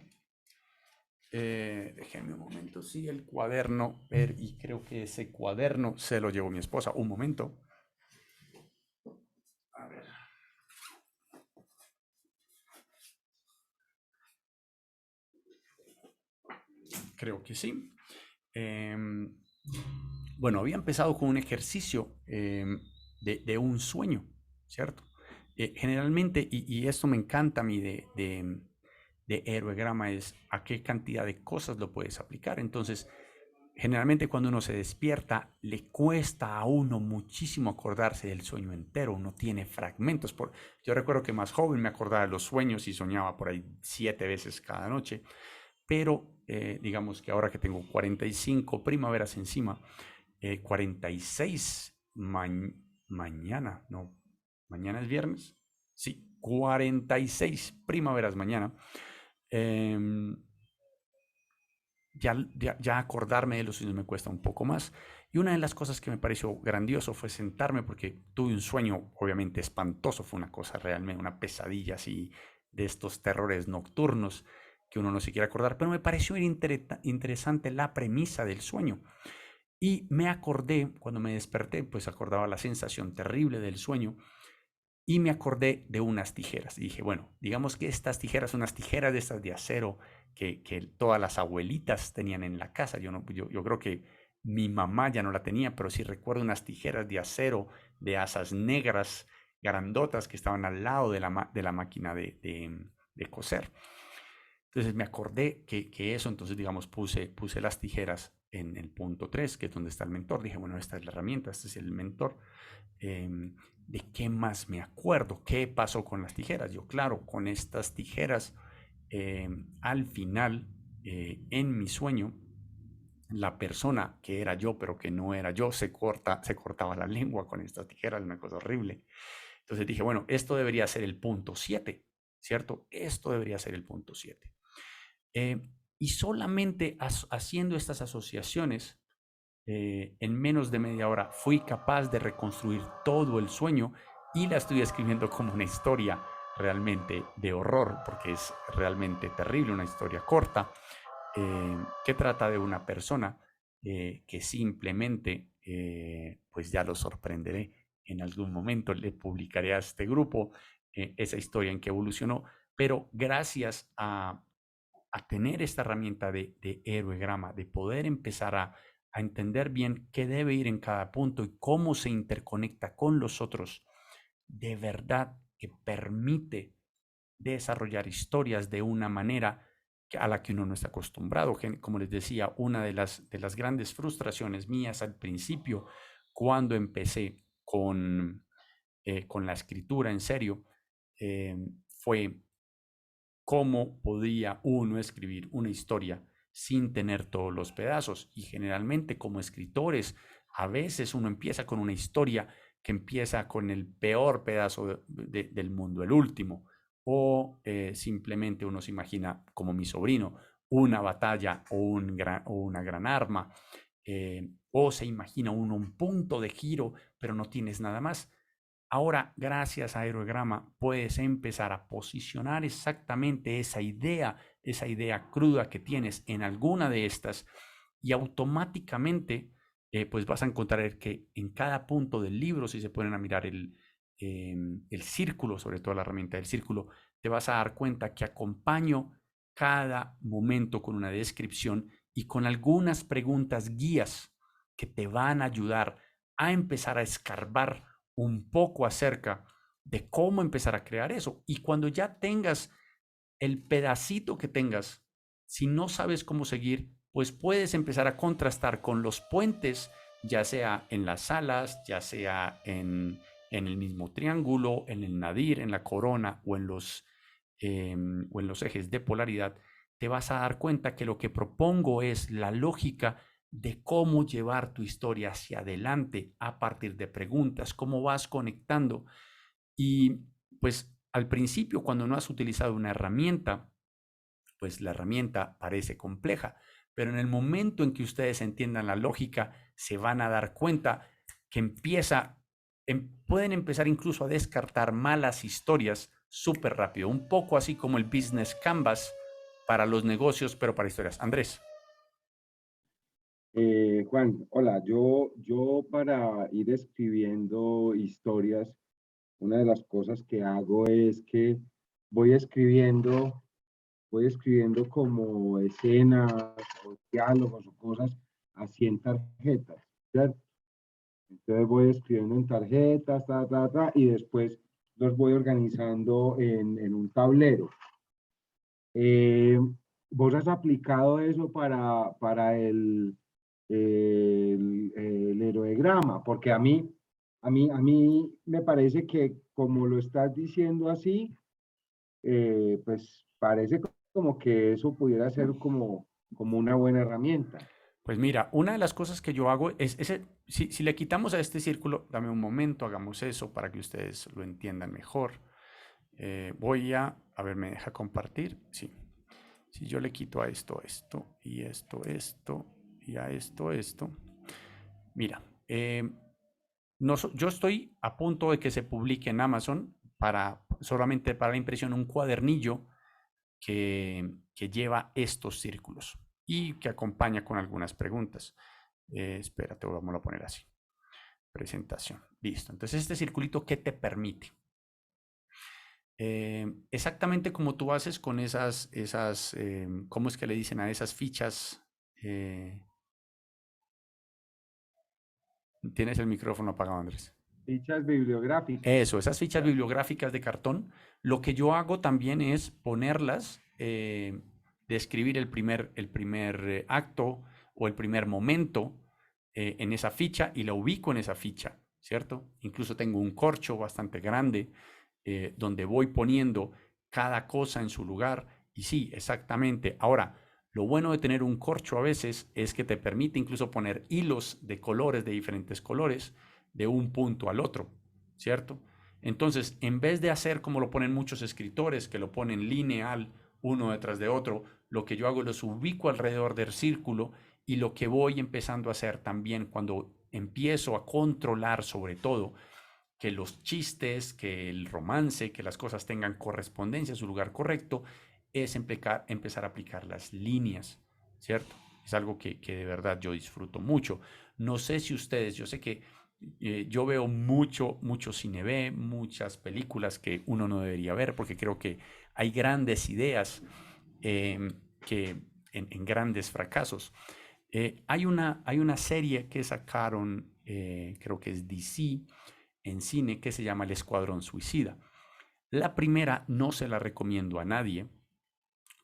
Déjenme un momento, sí, el cuaderno, y creo que ese cuaderno se lo llevó mi esposa. Un momento. A ver. Creo que sí. Em, bueno, había empezado con un ejercicio de un sueño, ¿cierto? Generalmente, y esto me encanta a mí de Héroegrama, es a qué cantidad de cosas lo puedes aplicar. Entonces, generalmente cuando uno se despierta, le cuesta a uno muchísimo acordarse del sueño entero, uno tiene fragmentos. Yo recuerdo que más joven me acordaba de los sueños y soñaba por ahí 7 veces cada noche, pero digamos que ahora que tengo 45 primaveras encima, 46 mañana, no, mañana es viernes, sí, 46 primaveras mañana. Eh, ya acordarme de los sueños me cuesta un poco más. Y una de las cosas que me pareció grandioso fue sentarme porque tuve un sueño obviamente espantoso, fue una cosa realmente, una pesadilla así de estos terrores nocturnos que uno no se quiere acordar, pero me pareció interesante la premisa del sueño. Y me acordé, cuando me desperté, pues acordaba la sensación terrible del sueño y me acordé de unas tijeras. Y dije, bueno, digamos que estas tijeras, unas tijeras de estas de acero que todas las abuelitas tenían en la casa. Yo creo que mi mamá ya no la tenía, pero sí recuerdo unas tijeras de acero de asas negras, grandotas, que estaban al lado de la máquina de coser. Entonces me acordé que eso, entonces digamos, puse las tijeras en el punto 3, que es donde está el mentor. Dije, bueno, esta es la herramienta, este es el mentor. ¿De qué más me acuerdo? ¿Qué pasó con las tijeras? Yo, claro, con estas tijeras, al final, en mi sueño, la persona que era yo, pero que no era yo, se cortaba la lengua con estas tijeras, una cosa horrible. Entonces dije, bueno, esto debería ser el punto 7, ¿cierto? Esto debería ser el punto 7. Y solamente haciendo estas asociaciones, en menos de media hora fui capaz de reconstruir todo el sueño y la estoy escribiendo como una historia realmente de horror, porque es realmente terrible, una historia corta, que trata de una persona que simplemente, pues ya lo sorprenderé, en algún momento le publicaré a este grupo esa historia en que evolucionó, pero gracias a tener esta herramienta de Héroegrama, de poder empezar a entender bien qué debe ir en cada punto y cómo se interconecta con los otros, de verdad que permite desarrollar historias de una manera a la que uno no está acostumbrado. Como les decía, una de las grandes frustraciones mías al principio, cuando empecé con la escritura en serio, fue cómo podía uno escribir una historia sin tener todos los pedazos. Y generalmente como escritores, a veces uno empieza con una historia que empieza con el peor pedazo del mundo, el último, o simplemente uno se imagina, como mi sobrino, una batalla o una gran arma, o se imagina uno un punto de giro, pero no tienes nada más. Ahora, gracias a Aerograma, puedes empezar a posicionar exactamente esa idea cruda que tienes en alguna de estas y automáticamente pues vas a encontrar que en cada punto del libro, si se ponen a mirar el círculo, sobre todo la herramienta del círculo, te vas a dar cuenta que acompaño cada momento con una descripción y con algunas preguntas guías que te van a ayudar a empezar a escarbar un poco acerca de cómo empezar a crear eso. Y cuando ya tengas el pedacito que tengas, si no sabes cómo seguir, pues puedes empezar a contrastar con los puentes, ya sea en las alas, ya sea en el mismo triángulo, en el nadir, en la corona o en los ejes de polaridad. Te vas a dar cuenta que lo que propongo es la lógica de cómo llevar tu historia hacia adelante a partir de preguntas, cómo vas conectando. Y pues al principio, cuando no has utilizado una herramienta, pues la herramienta parece compleja, pero en el momento en que ustedes entiendan la lógica, se van a dar cuenta que pueden empezar incluso a descartar malas historias súper rápido, un poco así como el business canvas para los negocios, pero para historias. Andrés. Juan, hola, yo para ir escribiendo historias, una de las cosas que hago es que voy escribiendo, voy escribiendo como escenas o diálogos o cosas así en tarjetas, ¿cierto? Entonces voy escribiendo en tarjetas, y después los voy organizando en un tablero. Eh, ¿Vos has aplicado eso para el heroegrama? Porque a mí me parece que como lo estás diciendo así, pues parece como que eso pudiera ser como una buena herramienta. Pues mira, una de las cosas que yo hago es, si le quitamos a este círculo, dame un momento, hagamos eso para que ustedes lo entiendan mejor. A ver, ¿me deja compartir? Sí. Si yo le quito a esto, esto, y esto, y a esto. Mira, yo estoy a punto de que se publique en Amazon solamente para la impresión un cuadernillo que lleva estos círculos y que acompaña con algunas preguntas. Espérate, vamos a poner así. Presentación. Listo. Entonces, este circulito, ¿qué te permite? Exactamente como tú haces con ¿cómo es que le dicen a esas fichas? Tienes el micrófono apagado, Andrés. Fichas bibliográficas. Eso, esas fichas bibliográficas de cartón, lo que yo hago también es ponerlas, describir el primer acto o el primer momento en esa ficha y la ubico en esa ficha, ¿cierto? Incluso tengo un corcho bastante grande donde voy poniendo cada cosa en su lugar y sí, exactamente. Ahora, lo bueno de tener un corcho a veces es que te permite incluso poner hilos de colores, de diferentes colores, de un punto al otro, ¿cierto? Entonces, en vez de hacer como lo ponen muchos escritores, que lo ponen lineal, uno detrás de otro, lo que yo hago es los ubico alrededor del círculo y lo que voy empezando a hacer también cuando empiezo a controlar sobre todo que los chistes, que el romance, que las cosas tengan correspondencia a su lugar correcto, es empezar a aplicar las líneas, ¿cierto? Es algo que de verdad yo disfruto mucho. No sé si ustedes, yo sé que yo veo mucho cine B, muchas películas que uno no debería ver porque creo que hay grandes ideas que en grandes fracasos. Hay una serie que sacaron, creo que es DC, en cine, que se llama El Escuadrón Suicida. La primera no se la recomiendo a nadie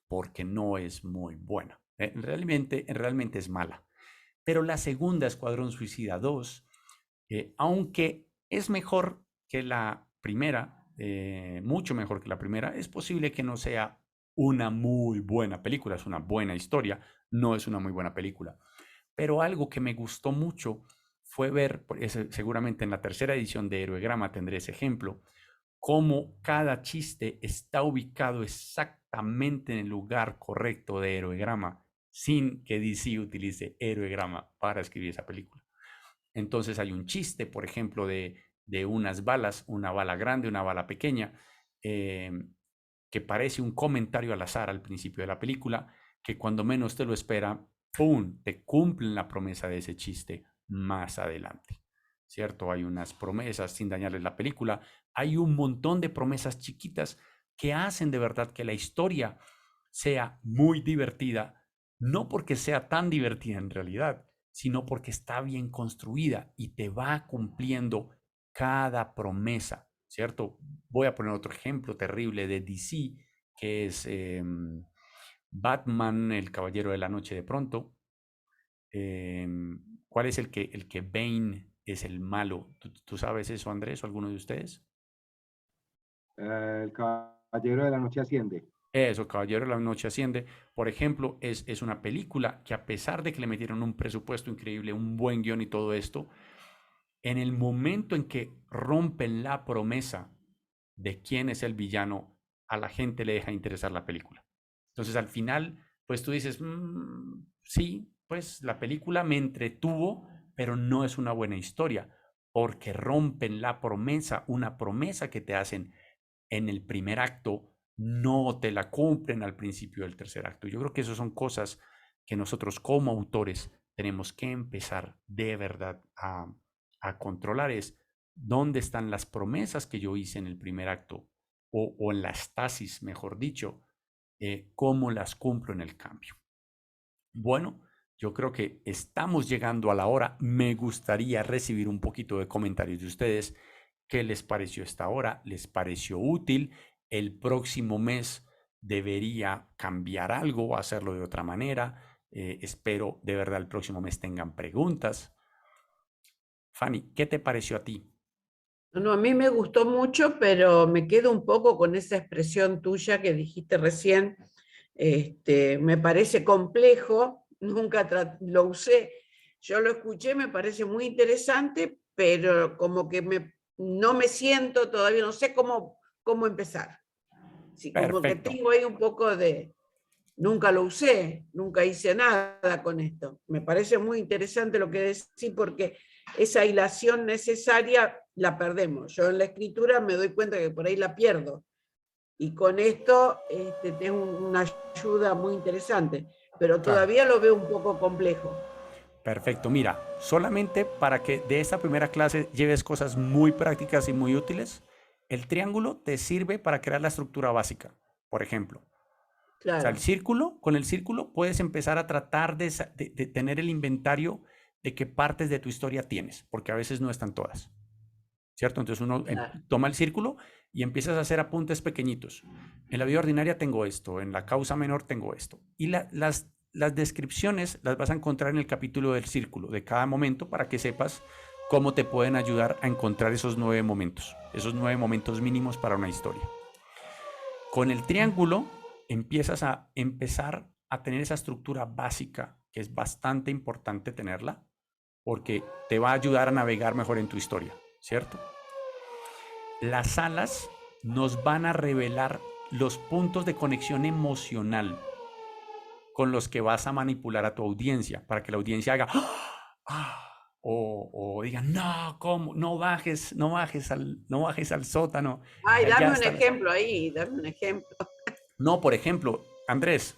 porque no es muy buena. Realmente es mala. Pero la segunda, Escuadrón Suicida 2, aunque es mejor que la primera, mucho mejor que la primera, es posible que no sea una muy buena película, es una buena historia, no es una muy buena película. Pero algo que me gustó mucho fue ver, seguramente en la tercera edición de Heroegrama tendré ese ejemplo, cómo cada chiste está ubicado exactamente en el lugar correcto de Heroegrama, sin que DC utilice Heroegrama para escribir esa película. Entonces hay un chiste, por ejemplo, de unas balas, una bala grande, una bala pequeña, eh, que parece un comentario al azar al principio de la película, que cuando menos te lo espera, ¡pum!, te cumplen la promesa de ese chiste más adelante, ¿cierto? Hay unas promesas, sin dañarles la película, hay un montón de promesas chiquitas que hacen de verdad que la historia sea muy divertida, no porque sea tan divertida en realidad, sino porque está bien construida y te va cumpliendo cada promesa, ¿cierto? Voy a poner otro ejemplo terrible de DC, que es Batman, el Caballero de la Noche de pronto. ¿Cuál es el que Bane es el malo? ¿Tú sabes eso, Andrés, o alguno de ustedes? El Caballero de la Noche Asciende. Eso, Caballero de la Noche Asciende, por ejemplo, es una película que a pesar de que le metieron un presupuesto increíble, un buen guión y todo esto, en el momento en que rompen la promesa de quién es el villano, a la gente le deja interesar la película. Entonces al final, pues tú dices, sí, pues la película me entretuvo, pero no es una buena historia, porque rompen la promesa, una promesa que te hacen en el primer acto, no te la cumplen al principio del tercer acto. Yo creo que esas son cosas que nosotros como autores tenemos que empezar de verdad a controlar. Es dónde están las promesas que yo hice en el primer acto o en la estasis, mejor dicho, cómo las cumplo en el cambio. Bueno, yo creo que estamos llegando a la hora. Me gustaría recibir un poquito de comentarios de ustedes. ¿Qué les pareció esta hora? ¿Les pareció útil? ¿El próximo mes debería cambiar algo o hacerlo de otra manera? Espero de verdad el próximo mes tengan preguntas. Fanny, ¿qué te pareció a ti? No, a mí me gustó mucho, pero me quedo un poco con esa expresión tuya que dijiste recién. Me parece complejo, nunca lo usé. Yo lo escuché, me parece muy interesante, pero como que no me siento todavía, no sé cómo empezar. Sí, como que Perfecto. tengo ahí un poco de, nunca lo usé, nunca hice nada con esto. Me parece muy interesante lo que decís porque esa hilación necesaria la perdemos. Yo en la escritura me doy cuenta que por ahí la pierdo. Y con esto tengo una ayuda muy interesante, pero Claro. todavía lo veo un poco complejo. Perfecto. Mira, solamente para que de esta primera clase lleves cosas muy prácticas y muy útiles, el triángulo te sirve para crear la estructura básica. Por ejemplo, o sea, el Claro, círculo, con el círculo puedes empezar a tratar de tener el inventario de qué partes de tu historia tienes, porque a veces no están todas, ¿cierto? Entonces uno claro. toma el círculo y empiezas a hacer apuntes pequeñitos. En la vida ordinaria tengo esto, en la causa menor tengo esto. Y las descripciones las vas a encontrar en el capítulo del círculo de cada momento para que sepas cómo te pueden ayudar a encontrar esos 9 momentos mínimos para una historia. Con el triángulo empiezas a empezar a tener esa estructura básica que es bastante importante tenerla porque te va a ayudar a navegar mejor en tu historia, ¿cierto? Las alas nos van a revelar los puntos de conexión emocional con los que vas a manipular a tu audiencia para que la audiencia haga o diga no, ¿cómo? No bajes al sótano, Ay, que allá dame un está. ejemplo ahí, dame un ejemplo. No, por ejemplo, Andrés,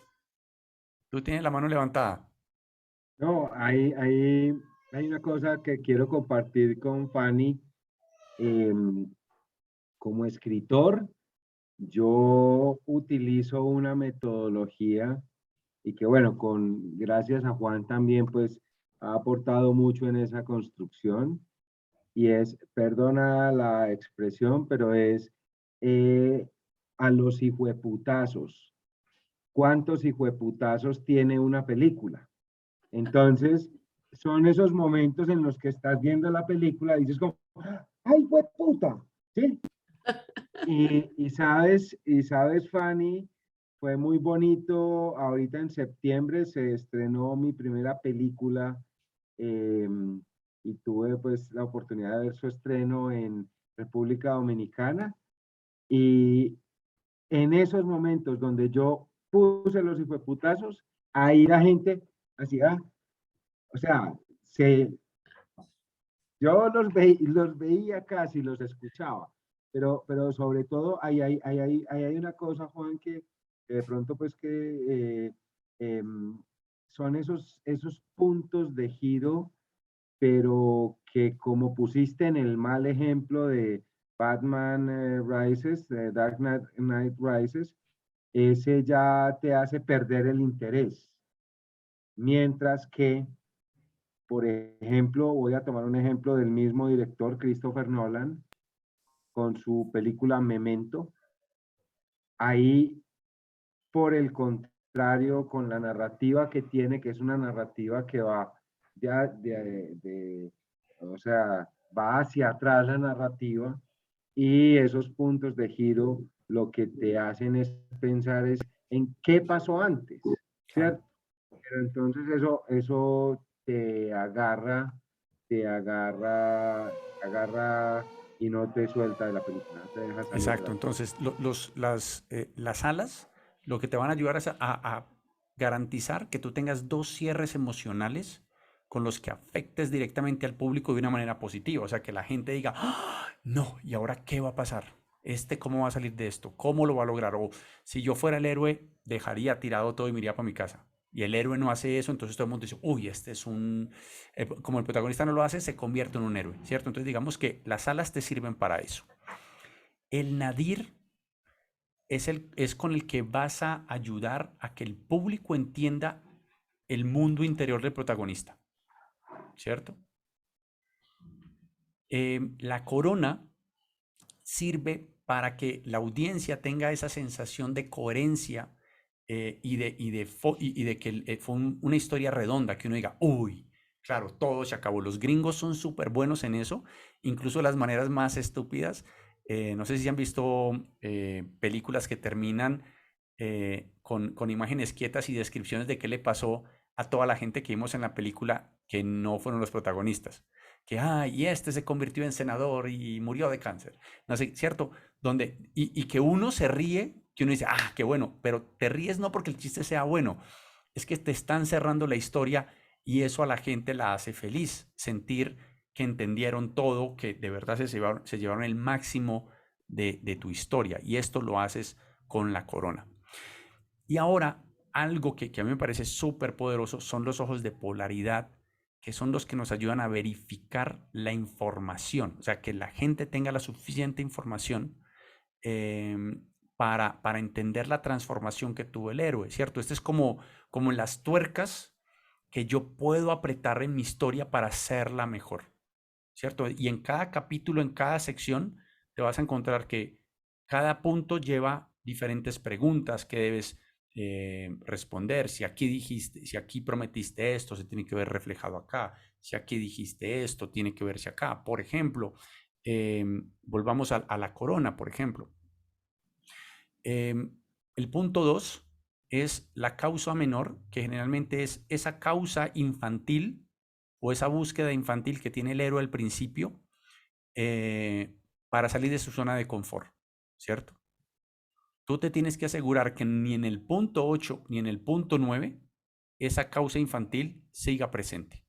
tú tienes la mano levantada. No, hay una cosa que quiero compartir con Fanny. Em, Como escritor, yo utilizo una metodología y que bueno, gracias a Juan también pues ha aportado mucho en esa construcción y es, perdona la expresión, pero es eh, a los hijueputazos. ¿Cuántos hijueputazos tiene una película? Entonces, son esos momentos en los que estás viendo la película y dices como, ¡ay, puta! ¿Sí? Y sabes, Fanny, fue muy bonito. Ahorita en septiembre se estrenó mi primera película eh, y tuve pues la oportunidad de ver su estreno en República Dominicana. Y en esos momentos donde yo puse los hijueputazos, ahí la gente hacía, o sea, yo los veía casi, los escuchaba, pero sobre todo hay una cosa, Juan, que de pronto pues que son esos puntos de giro, pero que como pusiste en el mal ejemplo de Batman Rises, de Dark Knight Rises, ese ya te hace perder el interés. Mientras que por ejemplo, voy a tomar un ejemplo del mismo director, Christopher Nolan, con su película Memento. Ahí, por el contrario, con la narrativa que tiene, que es una narrativa que va ya o sea, va hacia atrás la narrativa y esos puntos de giro lo que te hacen es pensar es en qué pasó antes, Claro. ¿cierto? Pero entonces eso te agarra y no te suelta de la película, no te deja salir de Exacto. la película. Entonces, las alas lo que te van a ayudar es a garantizar que tú tengas dos cierres emocionales con los que afectes directamente al público de una manera positiva. O sea, que la gente diga, "Ah, no, ¿y ahora qué va a pasar? ¿Cómo va a salir de esto? ¿Cómo lo va a lograr?" O si yo fuera el héroe, dejaría tirado todo y me iría para mi casa. Y el héroe no hace eso, entonces todo el mundo dice, uy, este es un... como el protagonista no lo hace, se convierte en un héroe, ¿cierto? Entonces digamos que las salas te sirven para eso. El nadir es con el que vas a ayudar a que el público entienda el mundo interior del protagonista, ¿cierto? La corona sirve para que la audiencia tenga esa sensación de coherencia y de que fue una historia redonda, que uno diga, uy, claro, todo se acabó. Los gringos son súper buenos en eso, incluso las maneras más estúpidas. No sé si han visto películas que terminan con imágenes quietas y descripciones de qué le pasó a toda la gente que vimos en la película que no fueron los protagonistas. Que, y este se convirtió en senador y murió de cáncer. No sé, ¿cierto? Y que uno se ríe, que uno dice, qué bueno, pero te ríes no porque el chiste sea bueno, es que te están cerrando la historia y eso a la gente la hace feliz, sentir que entendieron todo, que de verdad se llevaron el máximo de tu historia, y esto lo haces con la corona. Y ahora, algo que a mí me parece súper poderoso son los ojos de polaridad, que son los que nos ayudan a verificar la información, o sea, que la gente tenga la suficiente información para entender la transformación que tuvo el héroe, ¿cierto? Este es como en las tuercas que yo puedo apretar en mi historia para hacerla mejor, ¿cierto? Y en cada capítulo, en cada sección, te vas a encontrar que cada punto lleva diferentes preguntas que debes responder. Si aquí dijiste, si aquí prometiste esto, se tiene que ver reflejado acá. Si aquí dijiste esto, tiene que verse acá. Por ejemplo, volvamos a la corona, por ejemplo. El punto 2 es la causa menor, que generalmente es esa causa infantil o esa búsqueda infantil que tiene el héroe al principio para salir de su zona de confort, ¿cierto? Tú te tienes que asegurar que ni en el punto 8 ni en el punto 9 esa causa infantil siga presente.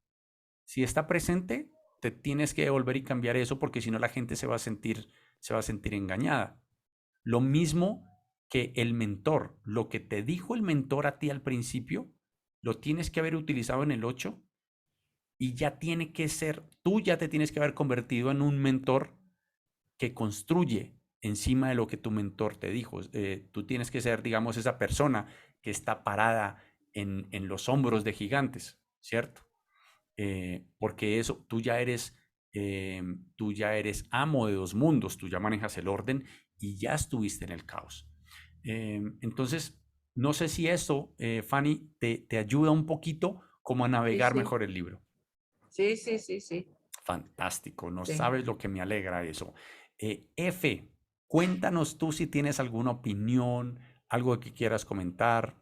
Si está presente, te tienes que devolver y cambiar eso, porque si no la gente se va a sentir engañada. Lo mismo que el mentor, lo que te dijo el mentor a ti al principio, lo tienes que haber utilizado en el 8 y ya tiene que ser, tú ya te tienes que haber convertido en un mentor que construye encima de lo que tu mentor te dijo. Tú tienes que ser, digamos, esa persona que está parada en los hombros de gigantes, ¿cierto? Porque eso, tú ya eres amo de dos mundos, tú ya manejas el orden y ya estuviste en el caos. Entonces, no sé si eso, Fanny, te ayuda un poquito como a navegar mejor el libro. Sí, sí, sí, sí. Fantástico, no sabes lo que me alegra eso. F, cuéntanos tú si tienes alguna opinión, algo que quieras comentar.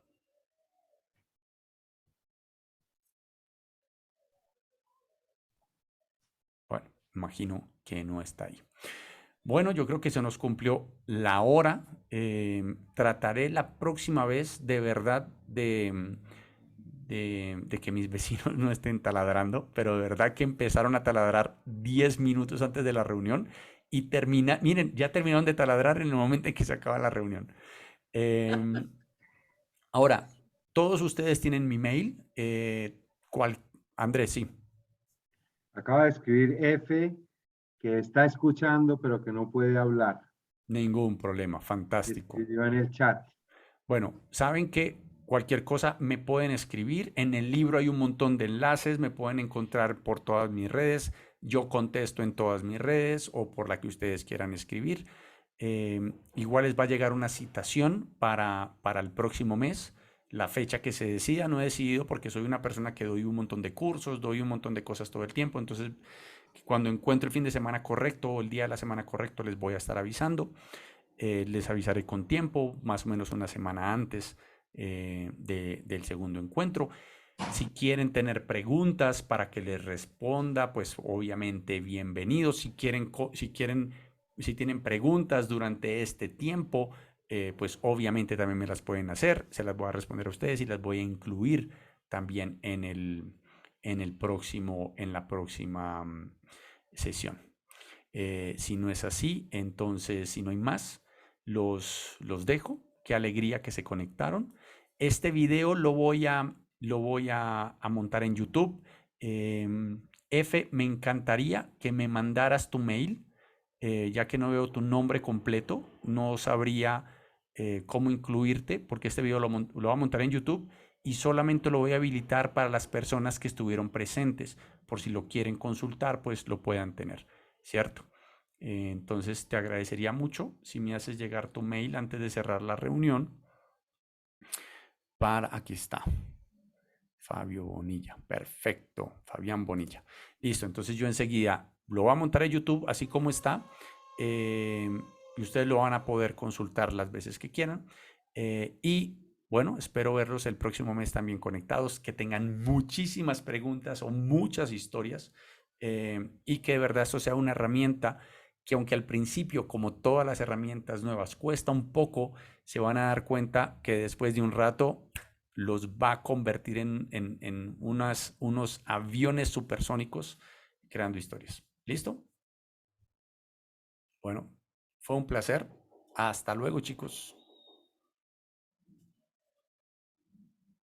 Bueno, imagino que no está ahí. Bueno, yo creo que se nos cumplió la hora. Trataré la próxima vez de verdad de que mis vecinos no estén taladrando, pero de verdad que empezaron a taladrar 10 minutos antes de la reunión y miren, ya terminaron de taladrar en el momento en que se acaba la reunión. Ahora, todos ustedes tienen mi mail. Andrés, sí. Acaba de escribir F, que está escuchando, pero que no puede hablar. Ningún problema, fantástico. Escribió en el chat. Bueno, saben que cualquier cosa me pueden escribir. En el libro hay un montón de enlaces, me pueden encontrar por todas mis redes. Yo contesto en todas mis redes o por la que ustedes quieran escribir. Igual les va a llegar una citación para el próximo mes. La fecha que se decida, no he decidido porque soy una persona que doy un montón de cursos, doy un montón de cosas todo el tiempo. Entonces, cuando encuentro el fin de semana correcto o el día de la semana correcto, les voy a estar avisando. Les avisaré con tiempo, más o menos una semana antes del segundo encuentro. Si quieren tener preguntas para que les responda, pues obviamente bienvenidos. Si tienen preguntas durante este tiempo, pues obviamente también me las pueden hacer. Se las voy a responder a ustedes y las voy a incluir también en en la próxima sesión. Si no es así, entonces, si no hay más, los dejo. Qué alegría que se conectaron. Este video lo voy a montar en YouTube. F, me encantaría que me mandaras tu mail, ya que no veo tu nombre completo. No sabría cómo incluirte, porque este video lo voy a montar en YouTube y solamente lo voy a habilitar para las personas que estuvieron presentes. Por si lo quieren consultar, pues lo puedan tener, ¿cierto? Entonces te agradecería mucho si me haces llegar tu mail antes de cerrar la reunión. Aquí está. Fabio Bonilla. Perfecto. Fabián Bonilla. Listo. Entonces yo enseguida lo voy a montar en YouTube así como está. Y ustedes lo van a poder consultar las veces que quieran. Y bueno, espero verlos el próximo mes también conectados, que tengan muchísimas preguntas o muchas historias, y que de verdad esto sea una herramienta que, aunque al principio, como todas las herramientas nuevas, cuesta un poco, se van a dar cuenta que después de un rato los va a convertir en unos aviones supersónicos creando historias. ¿Listo? Bueno, fue un placer. Hasta luego, chicos.